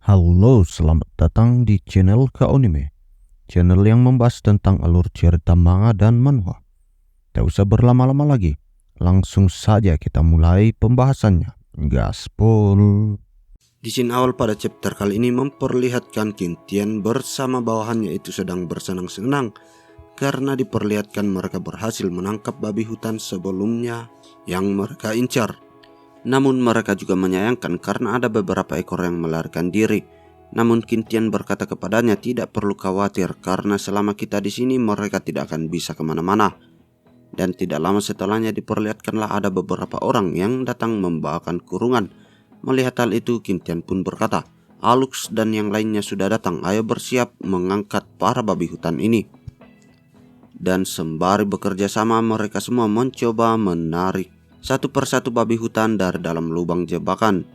Halo, selamat datang di channel Kaonime, channel yang membahas tentang alur cerita manga dan manhwa. Tak usah berlama-lama lagi, langsung saja kita mulai pembahasannya. Gaspol. Di scene awal pada chapter kali ini memperlihatkan Qintian bersama bawahannya itu sedang bersenang-senang karena diperlihatkan mereka berhasil menangkap babi hutan sebelumnya yang mereka incar. Namun mereka juga menyayangkan karena ada beberapa ekor yang melarikan diri. Namun Qintian berkata kepadanya tidak perlu khawatir karena selama kita di sini mereka tidak akan bisa kemana-mana. Dan tidak lama setelahnya diperlihatkanlah ada beberapa orang yang datang membawakan kurungan. Melihat hal itu, Qintian pun berkata, Alux dan yang lainnya sudah datang, ayo bersiap mengangkat para babi hutan ini. Dan sembari bekerja sama, mereka semua mencoba menarik satu persatu babi hutan dari dalam lubang jebakan.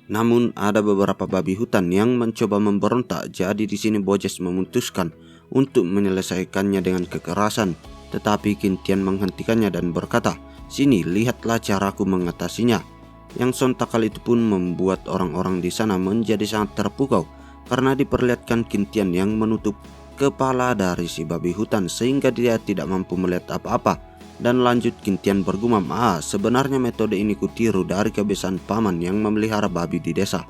Namun ada beberapa babi hutan yang mencoba memberontak, jadi di sini Bojes memutuskan untuk menyelesaikannya dengan kekerasan. Tetapi Qintian menghentikannya dan berkata, sini lihatlah caraku mengatasinya. Yang sontak kali itu pun membuat orang-orang di sana menjadi sangat terpukau karena diperlihatkan Qintian yang menutup kepala dari si babi hutan sehingga dia tidak mampu melihat apa-apa. Dan lanjut Qintian bergumam, sebenarnya metode ini kutiru dari kebiasaan paman yang memelihara babi di desa.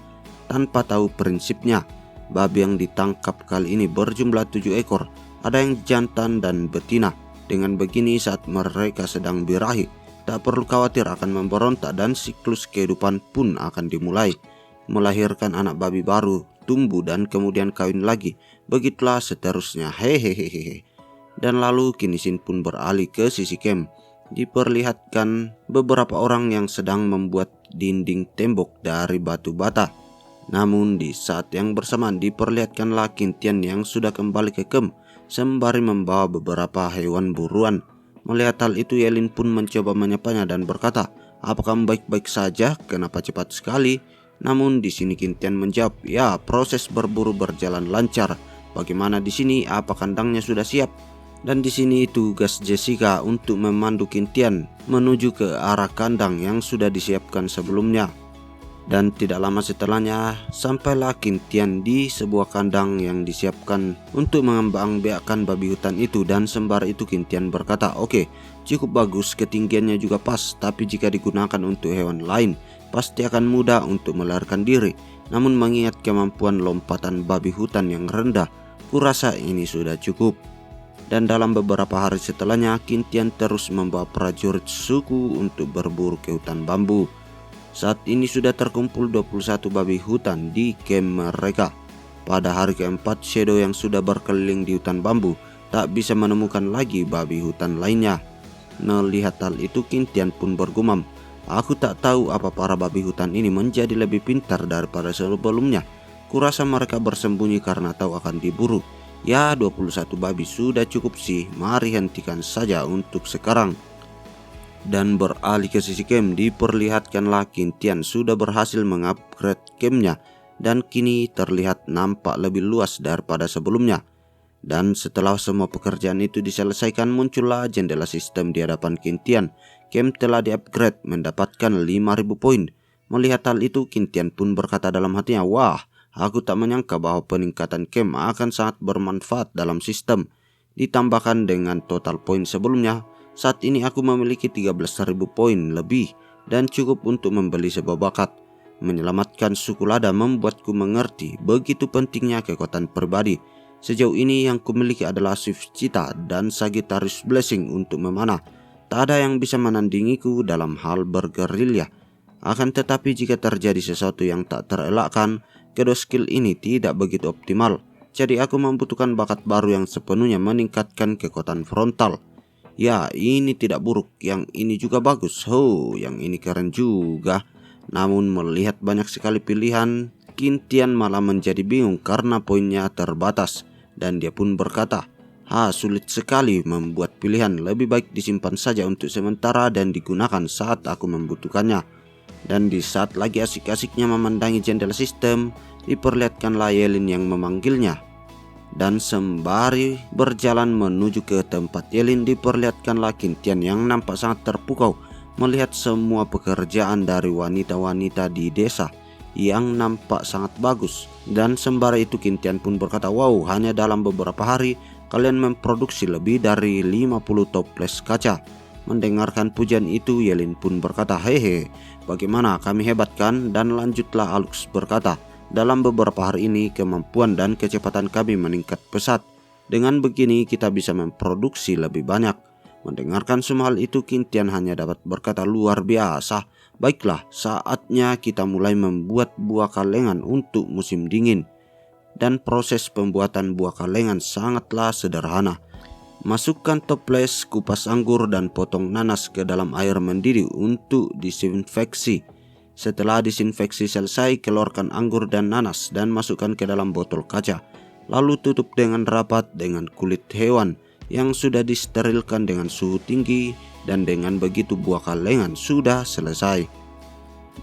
Tanpa tahu prinsipnya, babi yang ditangkap kali ini berjumlah 7 ekor, ada yang jantan dan betina. Dengan begini saat mereka sedang birahi, tak perlu khawatir akan memberontak dan siklus kehidupan pun akan dimulai. Melahirkan anak babi baru, tumbuh dan kemudian kawin lagi, begitulah seterusnya, hehehehe. Dan lalu Kinisin pun beralih ke sisi camp. Diperlihatkan beberapa orang yang sedang membuat dinding tembok dari batu bata. Namun di saat yang bersamaan diperlihatkanlah Qintian yang sudah kembali ke camp sembari membawa beberapa hewan buruan. Melihat hal itu, Yelin pun mencoba menyapanya dan berkata, apakah baik-baik saja? Kenapa cepat sekali? Namun di sini Qintian menjawab, ya, proses berburu berjalan lancar. Bagaimana di sini? Apa kandangnya sudah siap? Dan di sini tugas Jessica untuk memandu Qintian menuju ke arah kandang yang sudah disiapkan sebelumnya. Dan tidak lama setelahnya sampailah Qintian di sebuah kandang yang disiapkan untuk mengembangbiakkan babi hutan itu. Dan sembari itu Qintian berkata, oke, cukup bagus, ketinggiannya juga pas, tapi jika digunakan untuk hewan lain pasti akan mudah untuk melarikan diri. Namun mengingat kemampuan lompatan babi hutan yang rendah, kurasa ini sudah cukup. Dan dalam beberapa hari setelahnya Qintian terus membawa prajurit suku untuk berburu ke hutan bambu. Saat ini sudah terkumpul 21 babi hutan di camp mereka. Pada hari keempat, Shadow yang sudah berkeliling di hutan bambu tak bisa menemukan lagi babi hutan lainnya. Melihat hal itu Qintian pun bergumam, aku tak tahu apa para babi hutan ini menjadi lebih pintar daripada sebelumnya. Kurasa mereka bersembunyi karena tahu akan diburu. Ya, 21 babi sudah cukup sih, mari hentikan saja untuk sekarang. Dan beralih ke sisi camp, diperlihatkanlah Qintian sudah berhasil mengupgrade campnya dan kini terlihat nampak lebih luas daripada sebelumnya. Dan setelah semua pekerjaan itu diselesaikan, muncullah jendela sistem di hadapan Qintian. Camp telah diupgrade mendapatkan 5.000 poin. Melihat hal itu Qintian pun berkata dalam hatinya, wah, aku tak menyangka bahwa peningkatan camp akan sangat bermanfaat dalam sistem. Ditambahkan dengan total poin sebelumnya, saat ini aku memiliki 13.000 poin lebih dan cukup untuk membeli sebuah bakat. Menyelamatkan suku lada membuatku mengerti begitu pentingnya kekuatan pribadi. Sejauh ini yang kumiliki adalah Swift Cheetah dan Sagittarius Blessing untuk memanah. Tak ada yang bisa menandingiku dalam hal bergerilya. Akan tetapi jika terjadi sesuatu yang tak terelakkan, kedua skill ini tidak begitu optimal. Jadi aku membutuhkan bakat baru yang sepenuhnya meningkatkan kekuatan frontal. Ya, ini tidak buruk, yang ini juga bagus. Yang ini keren juga. Namun melihat banyak sekali pilihan, Qintian malah menjadi bingung karena poinnya terbatas. Dan dia pun berkata, sulit sekali membuat pilihan, lebih baik disimpan saja untuk sementara dan digunakan saat aku membutuhkannya. Dan di saat lagi asik-asiknya memandangi jendela sistem, diperlihatkanlah Yelin yang memanggilnya. Dan sembari berjalan menuju ke tempat Yelin, diperlihatkanlah Qintian yang nampak sangat terpukau melihat semua pekerjaan dari wanita-wanita di desa yang nampak sangat bagus. Dan sembari itu Qin Tian pun berkata, wow, hanya dalam beberapa hari kalian memproduksi lebih dari 50 toples kaca. Mendengarkan pujian itu, Yelin pun berkata, hehe, bagaimana, kami hebat kan? Dan lanjutlah Alux berkata, dalam beberapa hari ini kemampuan dan kecepatan kami meningkat pesat. Dengan begini kita bisa memproduksi lebih banyak. Mendengarkan semua hal itu, Qin Tian hanya dapat berkata, luar biasa. Baiklah, saatnya kita mulai membuat buah kalengan untuk musim dingin. Dan proses pembuatan buah kalengan sangatlah sederhana. Masukkan toples, kupas anggur, dan potong nanas ke dalam air mendidih untuk disinfeksi. Setelah disinfeksi selesai, keluarkan anggur dan nanas dan masukkan ke dalam botol kaca. Lalu tutup dengan rapat dengan kulit hewan yang sudah disterilkan dengan suhu tinggi, dan dengan begitu buah kalengan sudah selesai.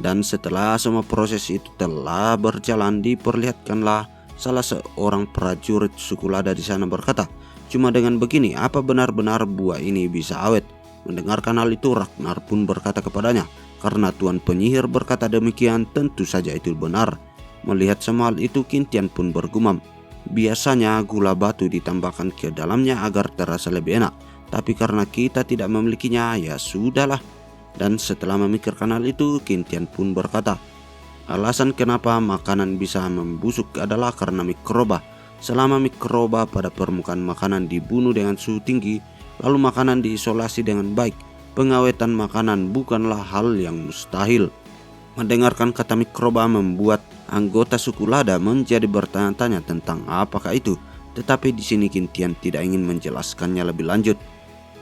Dan setelah semua proses itu telah berjalan, diperlihatkanlah salah seorang prajurit suku lada di sana berkata, cuma dengan begini apa benar-benar buah ini bisa awet? Mendengarkan hal itu, Ragnar pun berkata kepadanya, karena Tuan Penyihir berkata demikian, tentu saja itu benar. Melihat semua hal itu, Qin Tian pun bergumam, biasanya gula batu ditambahkan ke dalamnya agar terasa lebih enak, tapi karena kita tidak memilikinya, ya sudahlah. Dan setelah memikirkan hal itu, Qin Tian pun berkata, alasan kenapa makanan bisa membusuk adalah karena mikroba. Selama mikroba pada permukaan makanan dibunuh dengan suhu tinggi, lalu makanan diisolasi dengan baik, pengawetan makanan bukanlah hal yang mustahil. Mendengarkan kata mikroba membuat anggota suku lada menjadi bertanya-tanya tentang apakah itu. Tetapi di sini Qin Tian tidak ingin menjelaskannya lebih lanjut.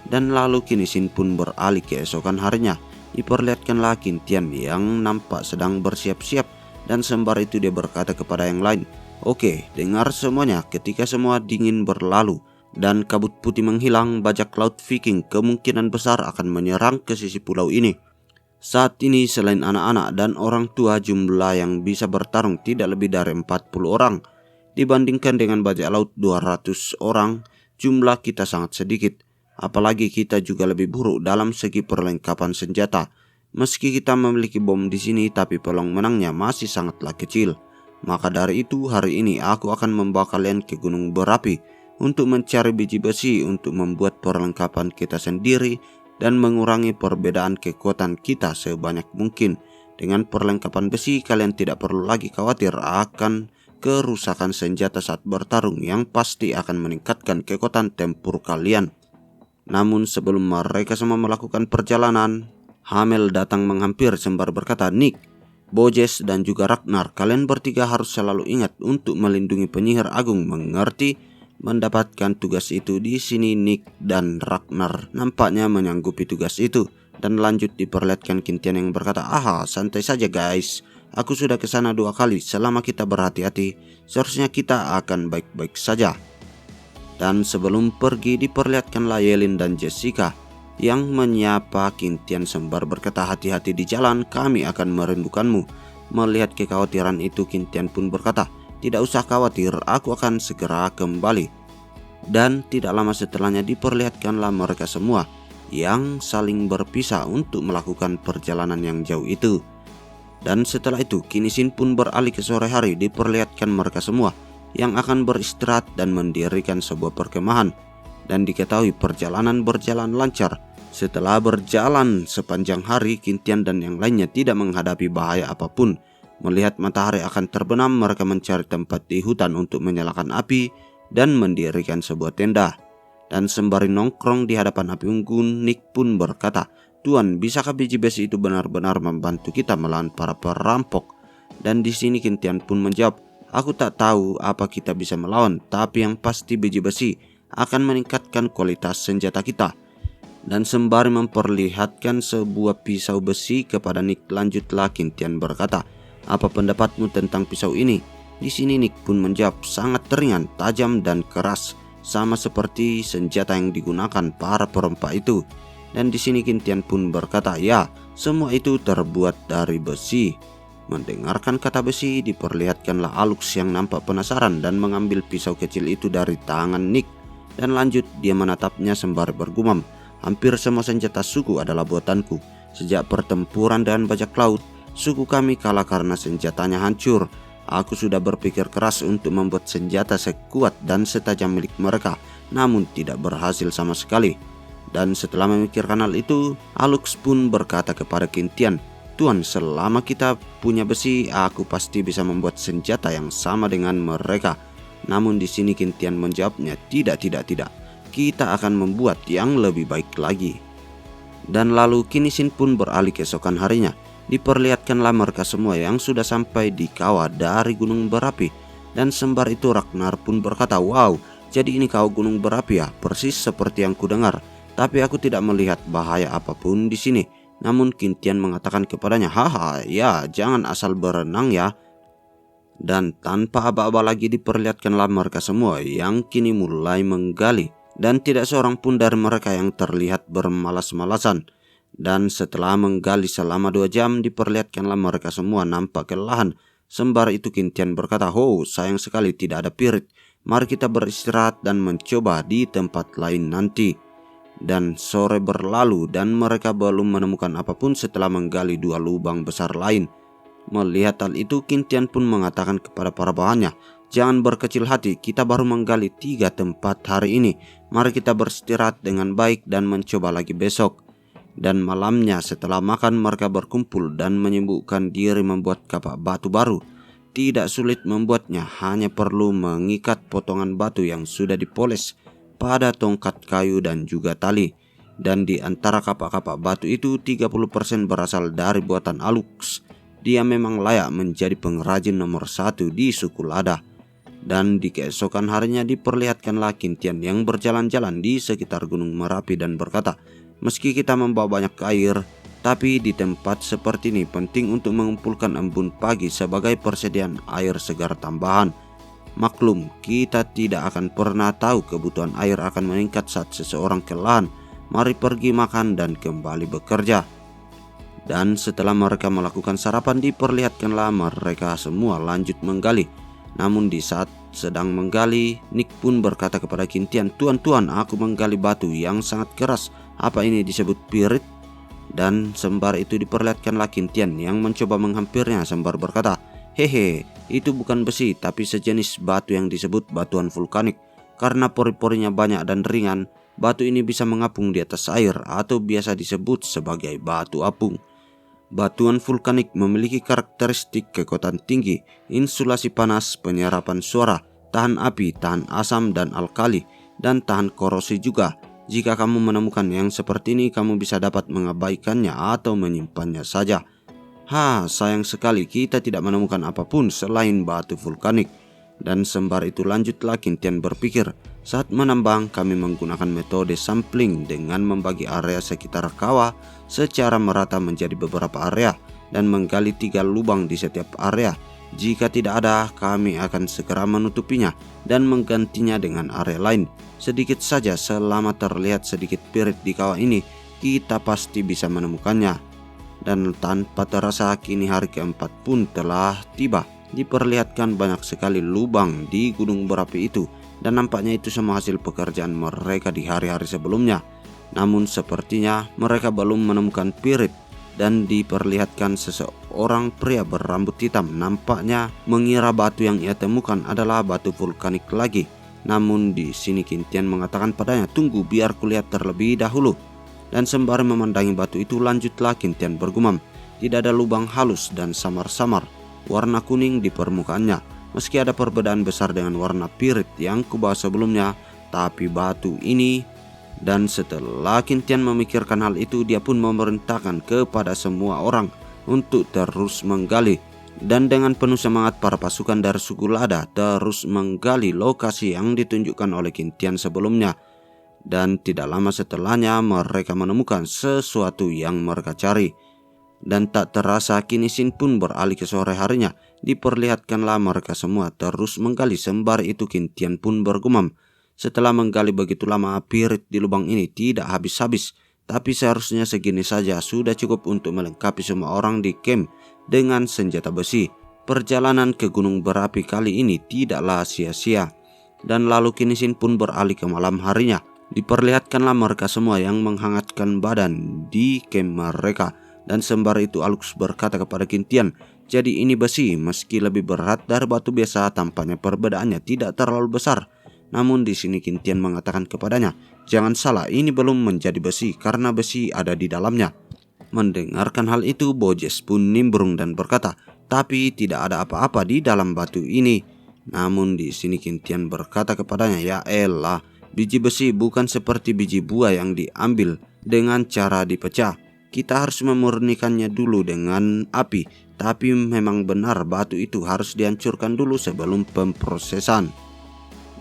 Dan lalu kini Sin pun beralih keesokan harinya. Diperlihatkanlah Qin Tian yang nampak sedang bersiap-siap, dan sembari itu dia berkata kepada yang lain, oke, dengar semuanya, ketika semua dingin berlalu dan kabut putih menghilang, bajak laut Viking kemungkinan besar akan menyerang ke sisi pulau ini. Saat ini selain anak-anak dan orang tua, jumlah yang bisa bertarung tidak lebih dari 40 orang. Dibandingkan dengan bajak laut 200 orang, jumlah kita sangat sedikit. Apalagi kita juga lebih buruk dalam segi perlengkapan senjata. Meski kita memiliki bom di sini, tapi peluang menangnya masih sangatlah kecil. Maka dari itu, hari ini aku akan membawa kalian ke gunung berapi untuk mencari biji besi untuk membuat perlengkapan kita sendiri dan mengurangi perbedaan kekuatan kita sebanyak mungkin. Dengan perlengkapan besi, kalian tidak perlu lagi khawatir akan kerusakan senjata saat bertarung yang pasti akan meningkatkan kekuatan tempur kalian. Namun sebelum mereka semua melakukan perjalanan, Hamel datang menghampir sembari berkata, Nick, Bojes dan juga Ragnar, kalian bertiga harus selalu ingat untuk melindungi penyihir agung, mengerti? Mendapatkan tugas itu di sini Nick dan Ragnar nampaknya menyanggupi tugas itu. Dan lanjut diperlihatkan Qin Tian yang berkata, aha, santai saja guys, aku sudah kesana 2 kali, selama kita berhati-hati, seharusnya kita akan baik-baik saja. Dan sebelum pergi diperlihatkanlah Yelin dan Jessica yang menyapa Qin Tian sembari berkata, hati-hati di jalan, kami akan merindukanmu. Melihat kekhawatiran itu, Qin Tian pun berkata, tidak usah khawatir, aku akan segera kembali. Dan tidak lama setelahnya diperlihatkanlah mereka semua yang saling berpisah untuk melakukan perjalanan yang jauh itu. Dan setelah itu kini Sin pun beralih ke sore hari, diperlihatkan mereka semua yang akan beristirahat dan mendirikan sebuah perkemahan. Dan diketahui perjalanan berjalan lancar. Setelah berjalan sepanjang hari, Qin Tian dan yang lainnya tidak menghadapi bahaya apapun. Melihat matahari akan terbenam, mereka mencari tempat di hutan untuk menyalakan api dan mendirikan sebuah tenda. Dan sembari nongkrong di hadapan api unggun, Nick pun berkata, Tuan, bisakah biji besi itu benar-benar membantu kita melawan para perampok? Dan di sini Qin Tian pun menjawab, aku tak tahu apa kita bisa melawan, tapi yang pasti biji besi akan meningkatkan kualitas senjata kita. Dan sembari memperlihatkan sebuah pisau besi kepada Nick, lanjutlah Qin Tian berkata, apa pendapatmu tentang pisau ini? Di sini Nick pun menjawab, sangat ringan, tajam dan keras, sama seperti senjata yang digunakan para perompak itu. Dan di sini Qin Tian pun berkata, ya, semua itu terbuat dari besi. Mendengarkan kata besi, diperlihatkanlah Alux yang nampak penasaran dan mengambil pisau kecil itu dari tangan Nick. Dan lanjut dia menatapnya sembari bergumam, hampir semua senjata suku adalah buatanku. Sejak pertempuran dengan bajak laut, Suku kami kalah karena senjatanya hancur. Aku sudah berpikir keras untuk membuat senjata sekuat dan setajam milik mereka, namun tidak berhasil sama sekali. Dan setelah memikirkan hal itu, Alux pun berkata kepada Qintian, "Tuan, selama kita punya besi, aku pasti bisa membuat senjata yang sama dengan mereka." Namun di sini Qintian menjawabnya, "Tidak. Kita akan membuat yang lebih baik lagi." Dan lalu Kinisin pun beralih keesokan harinya. Diperlihatkanlah mereka semua yang sudah sampai di kawah dari gunung berapi. Dan sembar itu Ragnar pun berkata, "Wow, jadi ini kau gunung berapi ya, persis seperti yang kudengar. Tapi aku tidak melihat bahaya apapun di sini." Namun Qintian mengatakan kepadanya, "Haha, ya jangan asal berenang ya." Dan tanpa aba-aba lagi diperlihatkanlah mereka semua yang kini mulai menggali. Dan tidak seorang pun dari mereka yang terlihat bermalas-malasan. Dan setelah menggali selama 2 jam, diperlihatkanlah mereka semua nampak kelelahan. Sembari itu Qintian berkata, "Oh, sayang sekali tidak ada pirit. Mari kita beristirahat dan mencoba di tempat lain nanti." Dan sore berlalu dan mereka belum menemukan apapun setelah menggali 2 lubang besar lain. Melihat hal itu, Qintian pun mengatakan kepada para bawahannya, "Jangan berkecil hati, kita baru menggali 3 tempat hari ini. Mari kita beristirahat dengan baik dan mencoba lagi besok." Dan malamnya setelah makan mereka berkumpul dan menyibukkan diri membuat kapak batu baru. Tidak sulit membuatnya, hanya perlu mengikat potongan batu yang sudah dipoles pada tongkat kayu dan juga tali. Dan di antara kapak-kapak batu itu 30% berasal dari buatan Alux. Dia memang layak menjadi pengrajin nomor 1 di suku Lada. Dan di keesokan harinya diperlihatkanlah Qintian yang berjalan-jalan di sekitar gunung Merapi dan berkata, "Meski kita membawa banyak air, tapi di tempat seperti ini penting untuk mengumpulkan embun pagi sebagai persediaan air segar tambahan. Maklum, kita tidak akan pernah tahu kebutuhan air akan meningkat saat seseorang kelelahan. Mari pergi makan dan kembali bekerja." Dan setelah mereka melakukan sarapan, diperlihatkanlah mereka semua lanjut menggali. Namun di saat sedang menggali, Nick pun berkata kepada Qintian, Tuan, aku menggali batu yang sangat keras. Apa ini disebut pirit?" Dan sembar itu diperlihatkanlah Qintian yang mencoba menghampirnya. Sembar berkata, "Hehe, itu bukan besi, tapi sejenis batu yang disebut batuan vulkanik. Karena pori-porinya banyak dan ringan, batu ini bisa mengapung di atas air atau biasa disebut sebagai batu apung. Batuan vulkanik memiliki karakteristik kekuatan tinggi, insulasi panas, penyerapan suara, tahan api, tahan asam dan alkali, dan tahan korosi juga. Jika kamu menemukan yang seperti ini, kamu bisa dapat mengabaikannya atau menyimpannya saja." Sayang sekali kita tidak menemukan apapun selain batu vulkanik. Dan sembar itu lanjutlah Qintian berpikir, saat menambang kami menggunakan metode sampling dengan membagi area sekitar kawah secara merata menjadi beberapa area dan menggali 3 lubang di setiap area. Jika tidak ada, kami akan segera menutupinya dan menggantinya dengan area lain. Sedikit saja, selama terlihat sedikit pirit di kawah ini, kita pasti bisa menemukannya. Dan tanpa terasa kini hari keempat pun telah tiba. Diperlihatkan banyak sekali lubang di gunung berapi itu, dan nampaknya itu semua hasil pekerjaan mereka di hari-hari sebelumnya. Namun sepertinya mereka belum menemukan pirit. Dan diperlihatkan seseorang pria berambut hitam nampaknya mengira batu yang ia temukan adalah batu vulkanik lagi. Namun di sini Qintian mengatakan padanya, "Tunggu, biar kulihat terlebih dahulu." Dan sembari memandangi batu itu, lanjutlah Qintian bergumam, "Tidak ada lubang halus dan samar-samar warna kuning di permukaannya. Meski ada perbedaan besar dengan warna pirit yang kubahas sebelumnya, tapi batu ini..." Dan setelah Qintian memikirkan hal itu, dia pun memerintahkan kepada semua orang untuk terus menggali. Dan dengan penuh semangat para pasukan dari suku Lada terus menggali lokasi yang ditunjukkan oleh Qintian sebelumnya. Dan tidak lama setelahnya mereka menemukan sesuatu yang mereka cari. Dan tak terasa Kinisin pun beralih ke sore harinya. Diperlihatkanlah mereka semua terus menggali. Sembari itu Qintian pun bergumam, setelah menggali begitu lama, pirit di lubang ini tidak habis-habis. Tapi seharusnya segini saja sudah cukup untuk melengkapi semua orang di camp dengan senjata besi. Perjalanan ke gunung berapi kali ini tidaklah sia-sia. Dan lalu Kinisin pun beralih ke malam harinya. Diperlihatkanlah mereka semua yang menghangatkan badan di camp mereka. Dan sembari itu Alux berkata kepada Kintian, "Jadi ini besi, meski lebih berat dari batu biasa, tampaknya perbedaannya tidak terlalu besar." Namun di sini Kintian mengatakan kepadanya, "Jangan salah, ini belum menjadi besi karena besi ada di dalamnya." Mendengarkan hal itu, Bojes pun nimbrung dan berkata, "Tapi tidak ada apa-apa di dalam batu ini." Namun di sini Kintian berkata kepadanya, "Ya elah, biji besi bukan seperti biji buah yang diambil dengan cara dipecah. Kita harus memurnikannya dulu dengan api. Tapi memang benar batu itu harus dihancurkan dulu sebelum pemprosesan."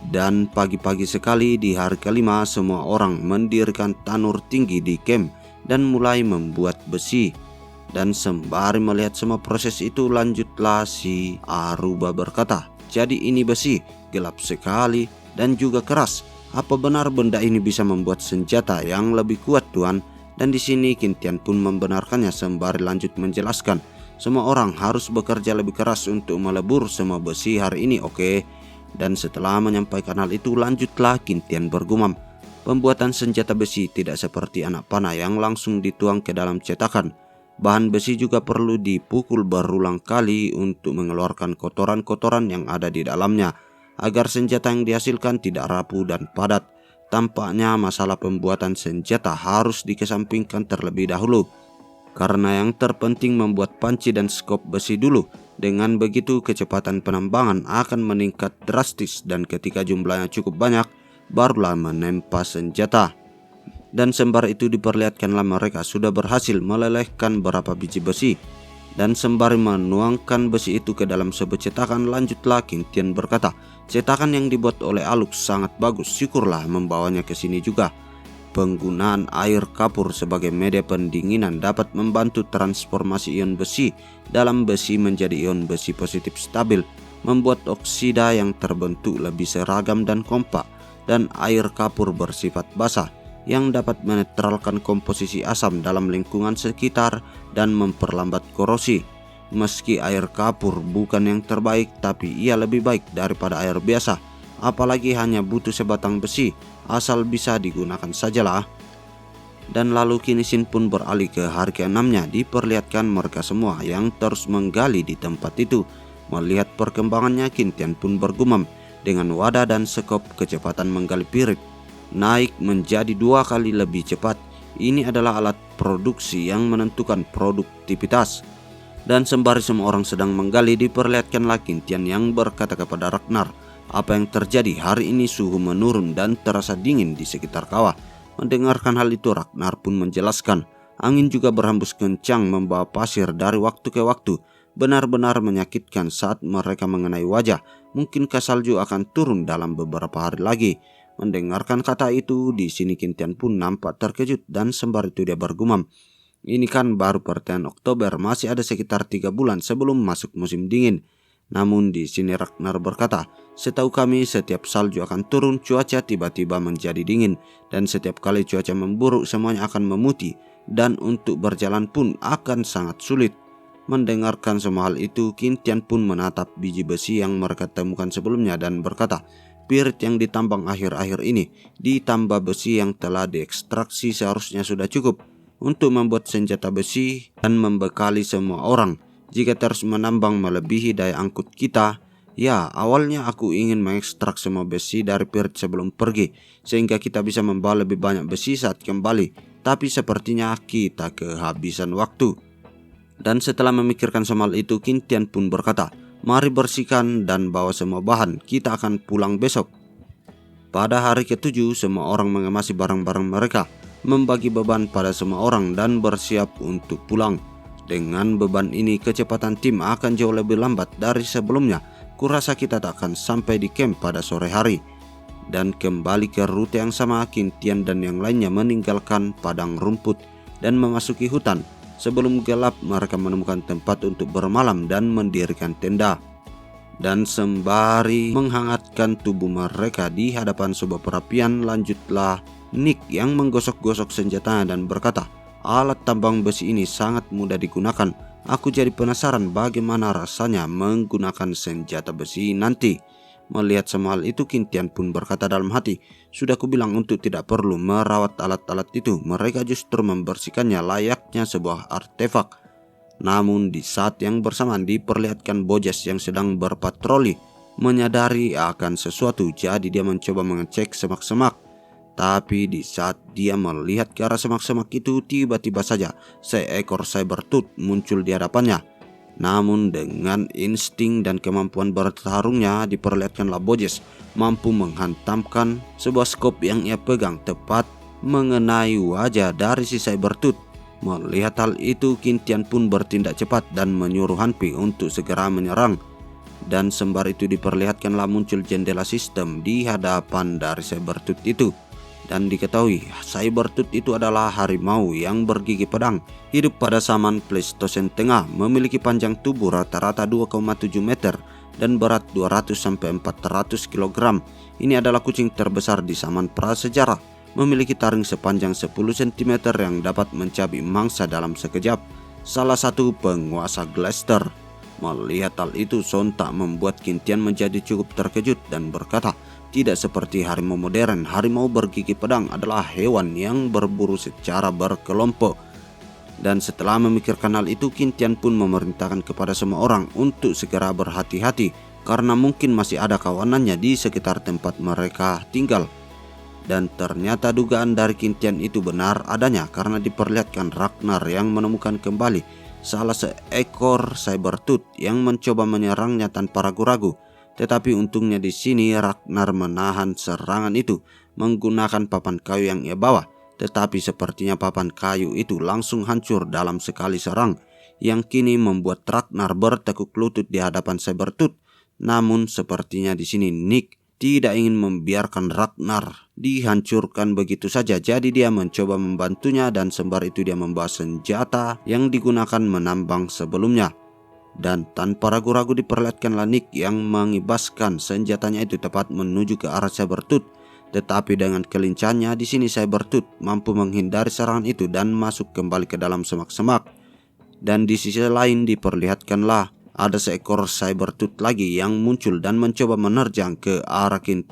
Dan pagi-pagi sekali di hari kelima, semua orang mendirikan tanur tinggi di camp dan mulai membuat besi. Dan sembari melihat semua proses itu, lanjutlah si Aruba berkata, "Jadi ini besi, gelap sekali dan juga keras. Apa benar benda ini bisa membuat senjata yang lebih kuat, Tuan?" Dan di sini Kintian pun membenarkannya sembari lanjut menjelaskan, "Semua orang harus bekerja lebih keras untuk melebur semua besi hari ini, oke?" Dan setelah menyampaikan hal itu, lanjutlah Kintian bergumam, "Pembuatan senjata besi tidak seperti anak panah yang langsung dituang ke dalam cetakan. Bahan besi juga perlu dipukul berulang kali untuk mengeluarkan kotoran-kotoran yang ada di dalamnya, agar senjata yang dihasilkan tidak rapuh dan padat. Tampaknya masalah pembuatan senjata harus dikesampingkan terlebih dahulu, karena yang terpenting membuat panci dan skop besi dulu. Dengan begitu kecepatan penambangan akan meningkat drastis, dan ketika jumlahnya cukup banyak, barulah menempa senjata." Dan sembari itu diperlihatkanlah mereka sudah berhasil melelehkan beberapa biji besi. Dan sembari menuangkan besi itu ke dalam sebuah cetakan, lanjutlah Kintian berkata, "Cetakan yang dibuat oleh Alux sangat bagus, syukurlah membawanya ke sini juga. Penggunaan air kapur sebagai media pendinginan dapat membantu transformasi ion besi dalam besi menjadi ion besi positif stabil, membuat oksida yang terbentuk lebih seragam dan kompak, dan air kapur bersifat basah yang dapat menetralkan komposisi asam dalam lingkungan sekitar dan memperlambat korosi. Meski air kapur bukan yang terbaik, tapi ia lebih baik daripada air biasa, apalagi hanya butuh sebatang besi, asal bisa digunakan sajalah." Dan lalu kini Sin pun beralih ke hari ke-6-nya. Diperlihatkan mereka semua yang terus menggali di tempat itu. Melihat perkembangannya, Kintian pun bergumam, "Dengan wadah dan sekop, kecepatan menggali pirit naik menjadi 2 kali lebih cepat. Ini adalah alat produksi yang menentukan produktivitas." Dan sembari semua orang sedang menggali, diperlihatkanlah Kintian yang berkata kepada Ragnar, "Apa yang terjadi hari ini? Suhu menurun dan terasa dingin di sekitar kawah." Mendengarkan hal itu, Ragnar pun menjelaskan, "Angin juga berhembus kencang membawa pasir dari waktu ke waktu. Benar-benar menyakitkan saat mereka mengenai wajah. Mungkinkah salju akan turun dalam beberapa hari lagi?" Mendengarkan kata itu, di sini Kintian pun nampak terkejut, dan sembari itu dia bergumam, "Ini kan baru pertengahan Oktober, masih ada sekitar 3 bulan sebelum masuk musim dingin." Namun di sini Ragnar berkata, "Setahu kami setiap salju akan turun, cuaca tiba-tiba menjadi dingin, dan setiap kali cuaca memburuk semuanya akan memutih, dan untuk berjalan pun akan sangat sulit." Mendengarkan semua hal itu, Kintian pun menatap biji besi yang mereka temukan sebelumnya dan berkata, "Pirit yang ditambang akhir-akhir ini ditambah besi yang telah diekstraksi seharusnya sudah cukup untuk membuat senjata besi dan membekali semua orang. Jika terus menambang melebihi daya angkut kita, ya awalnya aku ingin mengekstrak semua besi dari pirit sebelum pergi, sehingga kita bisa membawa lebih banyak besi saat kembali. Tapi sepertinya kita kehabisan waktu." Dan setelah memikirkan soal itu, Kintian pun berkata, "Mari bersihkan dan bawa semua bahan, kita akan pulang besok." Pada hari ke-7, semua orang mengemasi barang-barang mereka, membagi beban pada semua orang dan bersiap untuk pulang. Dengan beban ini, kecepatan tim akan jauh lebih lambat dari sebelumnya. Kurasa kita tak akan sampai di camp pada sore hari. Dan kembali ke rute yang sama, Kintian dan yang lainnya meninggalkan padang rumput dan memasuki hutan. Sebelum gelap, mereka menemukan tempat untuk bermalam dan mendirikan tenda. Dan sembari menghangatkan tubuh mereka di hadapan sebuah perapian, lanjutlah Nick yang menggosok-gosok senjatanya dan berkata, "Alat tambang besi ini sangat mudah digunakan. Aku jadi penasaran bagaimana rasanya menggunakan senjata besi nanti." Melihat semua hal itu, Qin pun berkata dalam hati, "Sudah kubilang untuk tidak perlu merawat alat-alat itu. Mereka justru membersihkannya layaknya sebuah artefak." Namun di saat yang bersamaan diperlihatkan Bojes yang sedang berpatroli menyadari akan sesuatu, jadi dia mencoba mengecek semak-semak. Tapi di saat dia melihat ke arah semak-semak itu, tiba-tiba saja seekor Sabertooth muncul di hadapannya. Namun dengan insting dan kemampuan bertarungnya, diperlihatkanlah Bojes mampu menghantamkan sebuah skop yang ia pegang tepat mengenai wajah dari si Sabertooth. Melihat hal itu, Qin pun bertindak cepat dan menyuruh Hanpi untuk segera menyerang. Dan sembari itu diperlihatkanlah muncul jendela sistem di hadapan dari Sabertooth itu. Dan diketahui Sabertooth itu adalah harimau yang bergigi pedang, hidup pada zaman Pleistosen Tengah, memiliki panjang tubuh rata-rata 2,7 meter dan berat 200-400 kg. Ini adalah kucing terbesar di zaman prasejarah, memiliki taring sepanjang 10 cm yang dapat mencabik mangsa dalam sekejap. Salah satu penguasa Gleister. Melihat hal itu sontak membuat Qin menjadi cukup terkejut dan berkata, "Tidak seperti harimau modern, harimau bergigi pedang adalah hewan yang berburu secara berkelompok." Dan setelah memikirkan hal itu, Qin pun memerintahkan kepada semua orang untuk segera berhati-hati karena mungkin masih ada kawanannya di sekitar tempat mereka tinggal. Dan ternyata dugaan dari Qin itu benar adanya karena diperlihatkan Ragnar yang menemukan kembali salah seekor Sabertooth yang mencoba menyerangnya tanpa ragu-ragu. Tetapi untungnya di sini Ragnar menahan serangan itu menggunakan papan kayu yang ia bawa. Tetapi sepertinya papan kayu itu langsung hancur dalam sekali serang, yang kini membuat Ragnar bertekuk lutut di hadapan Sabertooth. Namun sepertinya di sini Nick tidak ingin membiarkan Ragnar dihancurkan begitu saja, jadi dia mencoba membantunya dan sembari itu dia membawa senjata yang digunakan menambang sebelumnya. Dan tanpa ragu-ragu diperlihatkanlah Nick yang mengibaskan senjatanya itu tepat menuju ke arah Sabertooth. Tetapi dengan kelincahannya di sini Sabertooth mampu menghindari serangan itu dan masuk kembali ke dalam semak-semak. Dan di sisi lain diperlihatkanlah ada seekor Sabertooth lagi yang muncul dan mencoba menerjang ke arah Qin.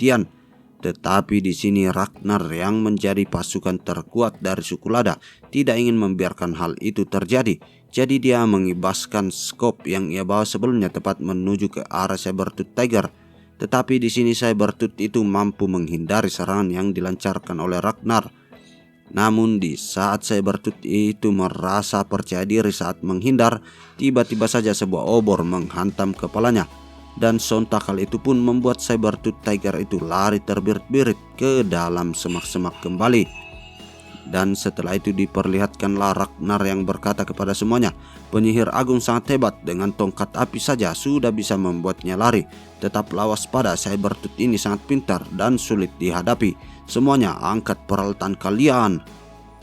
Tetapi di sini Ragnar yang menjadi pasukan terkuat dari suku Lada tidak ingin membiarkan hal itu terjadi. Jadi dia mengibaskan skop yang ia bawa sebelumnya tepat menuju ke arah Sabertooth Tiger. Tetapi di sini Sabertooth itu mampu menghindari serangan yang dilancarkan oleh Ragnar. Namun di saat Sabertooth itu merasa percaya diri saat menghindar, tiba-tiba saja sebuah obor menghantam kepalanya. Dan sontak hal itu pun membuat Sabertooth Tiger itu lari terbirit-birit ke dalam semak-semak kembali. Dan setelah itu diperlihatkanlah Ragnar yang berkata kepada semuanya, "Penyihir agung sangat hebat, dengan tongkat api saja sudah bisa membuatnya lari. Tetaplah waspada, Sabertooth ini sangat pintar dan sulit dihadapi. Semuanya angkat peralatan kalian."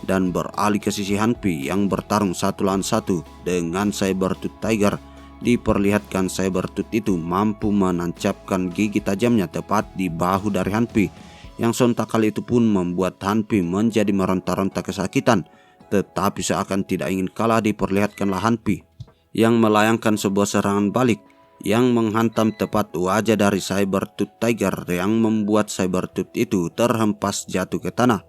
Dan beralih ke sisi Hanpi yang bertarung satu lawan satu dengan Sabertooth Tiger. Diperlihatkan Sabertooth itu mampu menancapkan gigi tajamnya tepat di bahu dari Hanpi, yang sontak kali itu pun membuat Hanpi menjadi meronta-ronta kesakitan. Tetapi seakan tidak ingin kalah diperlihatkanlah Hanpi yang melayangkan sebuah serangan balik yang menghantam tepat wajah dari Sabertooth Tiger yang membuat Sabertooth itu terhempas jatuh ke tanah.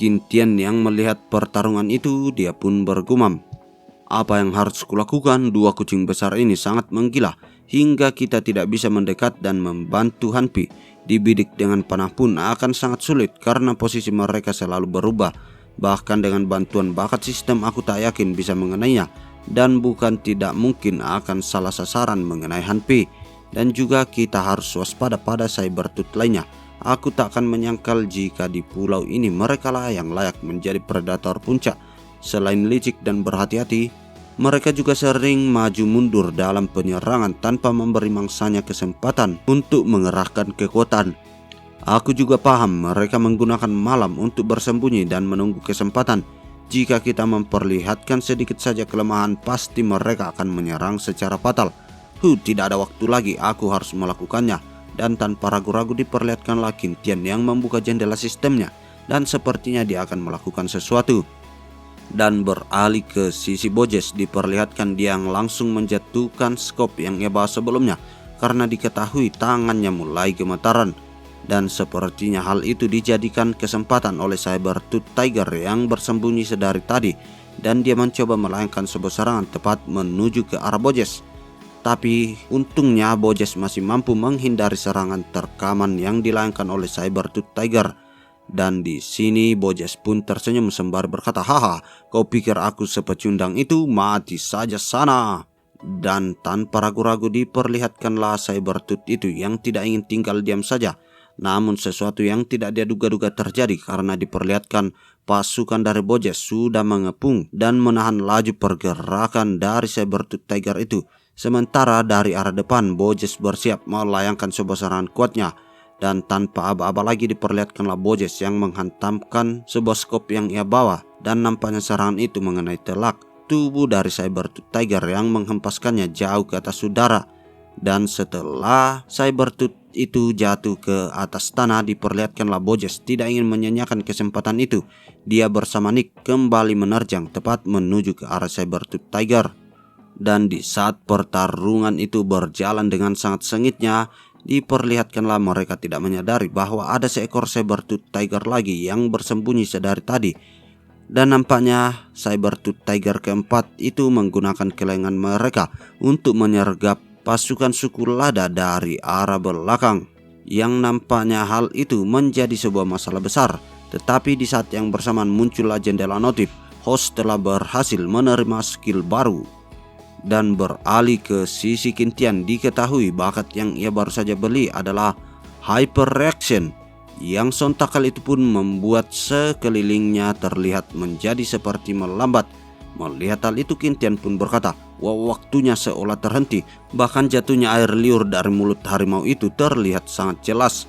Qin yang melihat pertarungan itu, dia pun bergumam, "Apa yang harus kulakukan? Dua kucing besar ini sangat menggila hingga kita tidak bisa mendekat dan membantu Hanpi. Dibidik dengan panah pun akan sangat sulit karena posisi mereka selalu berubah. Bahkan dengan bantuan bakat sistem aku tak yakin bisa mengenainya. Dan bukan tidak mungkin akan salah sasaran mengenai Hanpi. Dan juga kita harus waspada pada Sabertooth lainnya. Aku tak akan menyangkal jika di pulau ini merekalah yang layak menjadi predator puncak. Selain licik dan berhati-hati, mereka juga sering maju mundur dalam penyerangan tanpa memberi mangsanya kesempatan untuk mengerahkan kekuatan. Aku juga paham mereka menggunakan malam untuk bersembunyi dan menunggu kesempatan. Jika kita memperlihatkan sedikit saja kelemahan, pasti mereka akan menyerang secara fatal. Tidak ada waktu lagi, aku harus melakukannya." Dan tanpa ragu-ragu diperlihatkanlah Qin yang membuka jendela sistemnya, dan sepertinya dia akan melakukan sesuatu. Dan beralih ke sisi Bojes, diperlihatkan dia yang langsung menjatuhkan skop yang ia bawa sebelumnya karena diketahui tangannya mulai gemetaran. Dan sepertinya hal itu dijadikan kesempatan oleh Sabertooth Tiger yang bersembunyi sedari tadi, dan dia mencoba melayangkan sebuah serangan tepat menuju ke arah Bojes. Tapi untungnya Bojes masih mampu menghindari serangan terkaman yang dilayangkan oleh Sabertooth Tiger. Dan di sini Bojes pun tersenyum sembari berkata, "Haha, kau pikir aku sepecundang itu? Mati saja sana." Dan tanpa ragu-ragu diperlihatkanlah Sabertooth itu yang tidak ingin tinggal diam saja. Namun sesuatu yang tidak dia duga-duga terjadi karena diperlihatkan pasukan dari Bojes sudah mengepung dan menahan laju pergerakan dari Sabertooth Tiger itu. Sementara dari arah depan Bojes bersiap melayangkan sebuah serangan kuatnya. Dan tanpa aba-aba lagi diperlihatkanlah Bojes yang menghantamkan sebuah skop yang ia bawa. Dan nampaknya serangan itu mengenai telak tubuh dari Sabertooth Tiger yang menghempaskannya jauh ke atas udara. Dan setelah Sabertooth itu jatuh ke atas tanah, diperlihatkanlah Bojes tidak ingin menyanyiakan kesempatan itu. Dia bersama Nick kembali menerjang tepat menuju ke arah Sabertooth Tiger. Dan di saat pertarungan itu berjalan dengan sangat sengitnya, diperlihatkanlah mereka tidak menyadari bahwa ada seekor Sabertooth Tiger lagi yang bersembunyi sedari tadi. Dan nampaknya Sabertooth Tiger keempat itu menggunakan kelengan mereka untuk menyergap pasukan suku Lada dari arah belakang. Yang nampaknya hal itu menjadi sebuah masalah besar. Tetapi di saat yang bersamaan muncullah jendela notif. Host telah berhasil menerima skill baru dan beralih ke sisi Qintian. Diketahui bakat yang ia baru saja beli adalah Hyper Reaction, yang sontak kali itu pun membuat sekelilingnya terlihat menjadi seperti melambat. Melihat hal itu Qintian pun berkata, "Wah, waktunya seolah terhenti." Bahkan jatuhnya air liur dari mulut harimau itu terlihat sangat jelas.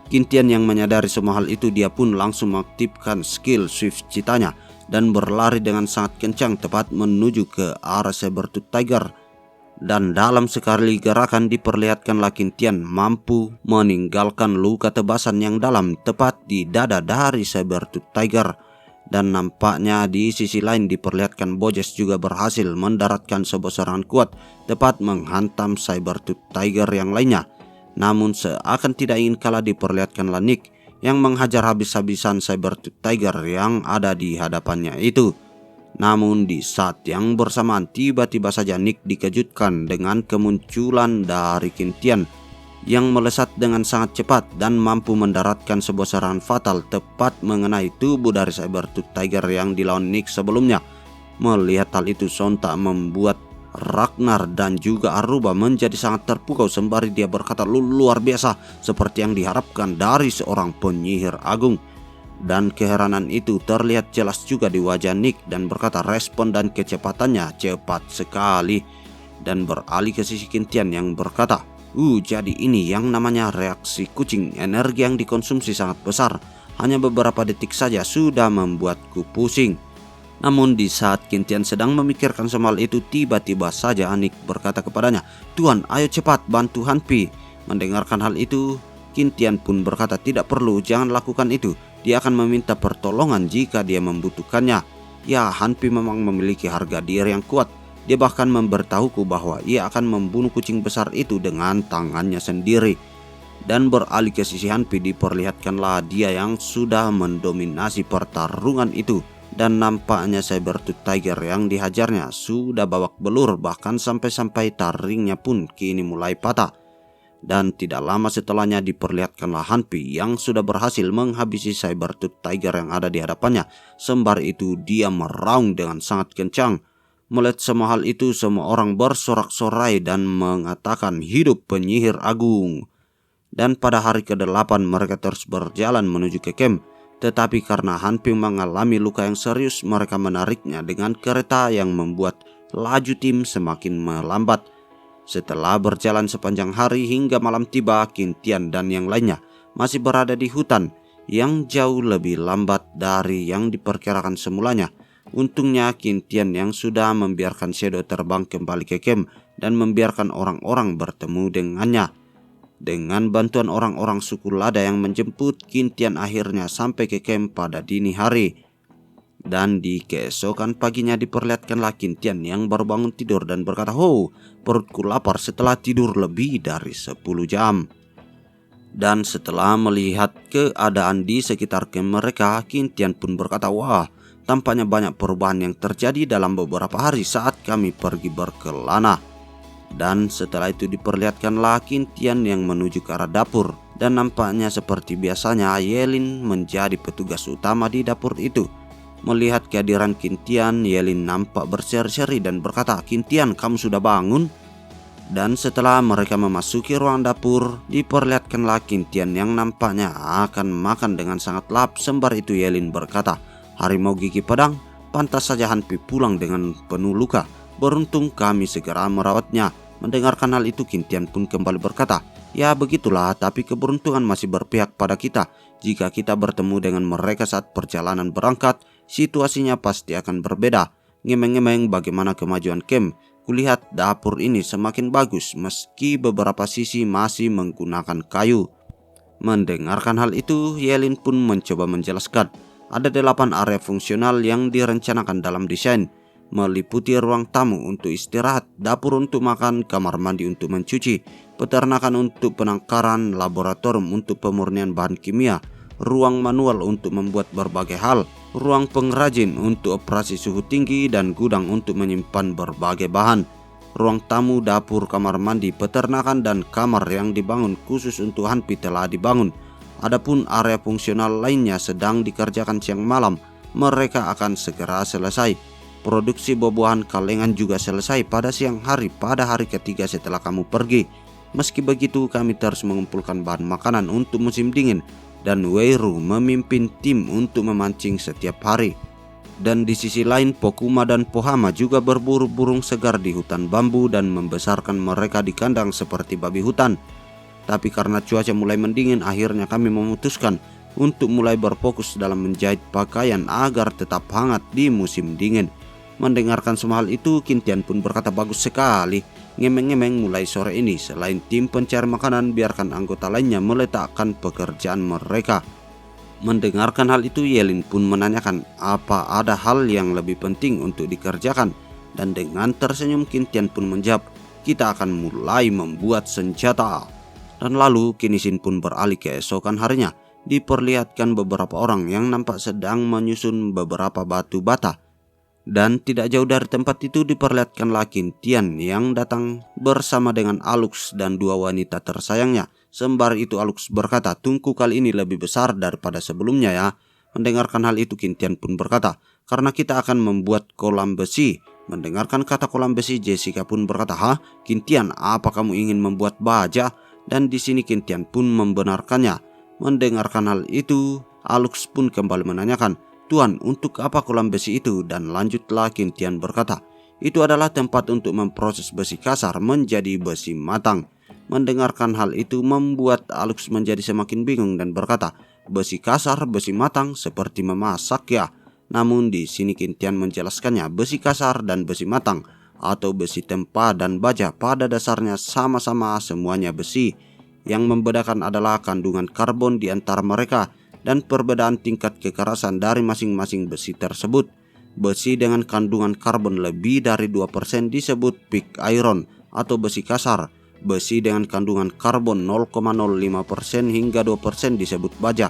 Qintian yang menyadari semua hal itu, dia pun langsung mengaktifkan skill Swift Citanya dan berlari dengan sangat kencang tepat menuju ke arah Sabertooth Tiger. Dan dalam sekali gerakan diperlihatkanlah Qintian mampu meninggalkan luka tebasan yang dalam tepat di dada dari Sabertooth Tiger. Dan nampaknya di sisi lain diperlihatkan Bojes juga berhasil mendaratkan sebuah serangan kuat tepat menghantam Sabertooth Tiger yang lainnya. Namun seakan tidak ingin kalah diperlihatkanlah Nick yang menghajar habis-habisan Sabertooth Tiger yang ada di hadapannya itu. Namun di saat yang bersamaan tiba-tiba saja Nick dikejutkan dengan kemunculan dari Qintian yang melesat dengan sangat cepat dan mampu mendaratkan sebuah serangan fatal tepat mengenai tubuh dari Sabertooth Tiger yang dilawan Nick sebelumnya. Melihat hal itu sontak membuat Ragnar dan juga Aruba menjadi sangat terpukau sembari dia berkata, "Luar biasa, seperti yang diharapkan dari seorang penyihir agung." Dan keheranan itu terlihat jelas juga di wajah Nick dan berkata respon dan kecepatannya cepat sekali. Dan beralih ke sisi Qintian yang berkata, jadi ini yang namanya reaksi kucing. Energi yang dikonsumsi sangat besar. Hanya beberapa detik saja sudah membuatku pusing." Namun di saat Qintian sedang memikirkan semua hal itu, tiba-tiba saja Nick berkata kepadanya, "Tuan, ayo cepat bantu Hanpi." Mendengarkan hal itu, Qintian pun berkata, "Tidak perlu, jangan lakukan itu. Dia akan meminta pertolongan jika dia membutuhkannya." Ya, Hanpi memang memiliki harga diri yang kuat. Dia bahkan memberitahuku bahwa ia akan membunuh kucing besar itu dengan tangannya sendiri. Dan beralih ke sisi Hanpi diperlihatkanlah dia yang sudah mendominasi pertarungan itu. Dan nampaknya Sabertooth Tiger yang dihajarnya sudah babak belur, bahkan sampai-sampai taringnya pun kini mulai patah. Dan tidak lama setelahnya diperlihatkanlah Hanpi yang sudah berhasil menghabisi Sabertooth Tiger yang ada di hadapannya. Sembari itu dia meraung dengan sangat kencang. Melihat semua hal itu, semua orang bersorak-sorai dan mengatakan hidup penyihir agung. Dan pada hari ke-8 mereka terus berjalan menuju ke camp. Tetapi karena Hanpi mengalami luka yang serius, mereka menariknya dengan kereta yang membuat laju tim semakin melambat. Setelah berjalan sepanjang hari hingga malam tiba, Qintian dan yang lainnya masih berada di hutan yang jauh lebih lambat dari yang diperkirakan semulanya. Untungnya Qintian yang sudah membiarkan Shadow terbang kembali ke camp dan membiarkan orang-orang bertemu dengannya. Dengan bantuan orang-orang suku Lada yang menjemput, Qintian akhirnya sampai ke camp pada dini hari. Dan di keesokan paginya diperlihatkanlah Kintian yang baru bangun tidur dan berkata, "Oh, perutku lapar," setelah tidur lebih dari 10 jam. Dan setelah melihat keadaan di sekitar mereka, Kintian pun berkata, "Wah, tampaknya banyak perubahan yang terjadi dalam beberapa hari saat kami pergi berkelana." Dan setelah itu diperlihatkanlah Kintian yang menuju ke arah dapur. Dan nampaknya seperti biasanya Yelin menjadi petugas utama di dapur itu. Melihat kehadiran Kintian, Yelin nampak berseri-seri dan berkata, "Kintian, kamu sudah bangun?" Dan setelah mereka memasuki ruang dapur, diperlihatkanlah Kintian yang nampaknya akan makan dengan sangat lahap. Sembari itu Yelin berkata, "Harimau gigi pedang, pantas saja Hanpi pulang dengan penuh luka. Beruntung kami segera merawatnya." Mendengarkan hal itu, Kintian pun kembali berkata, "Ya begitulah, tapi keberuntungan masih berpihak pada kita. Jika kita bertemu dengan mereka saat perjalanan berangkat, situasinya pasti akan berbeda. Ngemeng-ngemeng bagaimana kemajuan camp. Kulihat dapur ini semakin bagus meski beberapa sisi masih menggunakan kayu." Mendengarkan hal itu, Yelin pun mencoba menjelaskan. Ada 8 area fungsional yang direncanakan dalam desain, meliputi ruang tamu untuk istirahat, dapur untuk makan, kamar mandi untuk mencuci, peternakan untuk penangkaran, laboratorium untuk pemurnian bahan kimia, ruang manual untuk membuat berbagai hal, ruang pengrajin untuk operasi suhu tinggi, dan gudang untuk menyimpan berbagai bahan. Ruang tamu, dapur, kamar mandi, peternakan, dan kamar yang dibangun khusus untuk Hanpi telah dibangun. Adapun area fungsional lainnya sedang dikerjakan siang malam. Mereka akan segera selesai. Produksi buah-buahan kalengan juga selesai pada siang hari pada hari ketiga setelah kamu pergi. Meski begitu, kami terus mengumpulkan bahan makanan untuk musim dingin, dan Weiru memimpin tim untuk memancing setiap hari. Dan di sisi lain, Pokuma dan Pohama juga berburu burung segar di hutan bambu dan membesarkan mereka di kandang seperti babi hutan. Tapi karena cuaca mulai mendingin, akhirnya kami memutuskan untuk mulai berfokus dalam menjahit pakaian agar tetap hangat di musim dingin. Mendengarkan semua hal itu, Kintian pun berkata, "Bagus sekali. Ngemeng-ngemeng mulai sore ini, selain tim pencari makanan, biarkan anggota lainnya meletakkan pekerjaan mereka." Mendengarkan hal itu, Yelin pun menanyakan apa ada hal yang lebih penting untuk dikerjakan. Dan dengan tersenyum, Kintian pun menjawab, "Kita akan mulai membuat senjata." Dan lalu Kinisin pun beralih keesokan harinya. Diperlihatkan beberapa orang yang nampak sedang menyusun beberapa batu bata. Dan tidak jauh dari tempat itu diperlihatkanlah Kintian yang datang bersama dengan Alux dan 2 wanita tersayangnya. Sembari itu Alux berkata, "Tungku kali ini lebih besar daripada sebelumnya ya." Mendengarkan hal itu, Kintian pun berkata, "Karena kita akan membuat kolam besi." Mendengarkan kata kolam besi, Jessica pun berkata, "Hah, Kintian, apa kamu ingin membuat baja?" Dan di sini Kintian pun membenarkannya. Mendengarkan hal itu, Alux pun kembali menanyakan, "Tuan, untuk apa kolam besi itu?" Dan lanjutlah Kintian berkata, "Itu adalah tempat untuk memproses besi kasar menjadi besi matang." Mendengarkan hal itu membuat Alux menjadi semakin bingung dan berkata, "Besi kasar, besi matang, seperti memasak ya?" Namun di sini Kintian menjelaskannya, besi kasar dan besi matang atau besi tempa dan baja pada dasarnya sama-sama semuanya besi. Yang membedakan adalah kandungan karbon di antara mereka dan perbedaan tingkat kekerasan dari masing-masing besi tersebut. Besi dengan kandungan karbon lebih dari 2% disebut pig iron atau besi kasar. Besi dengan kandungan karbon 0,05% hingga 2% disebut baja.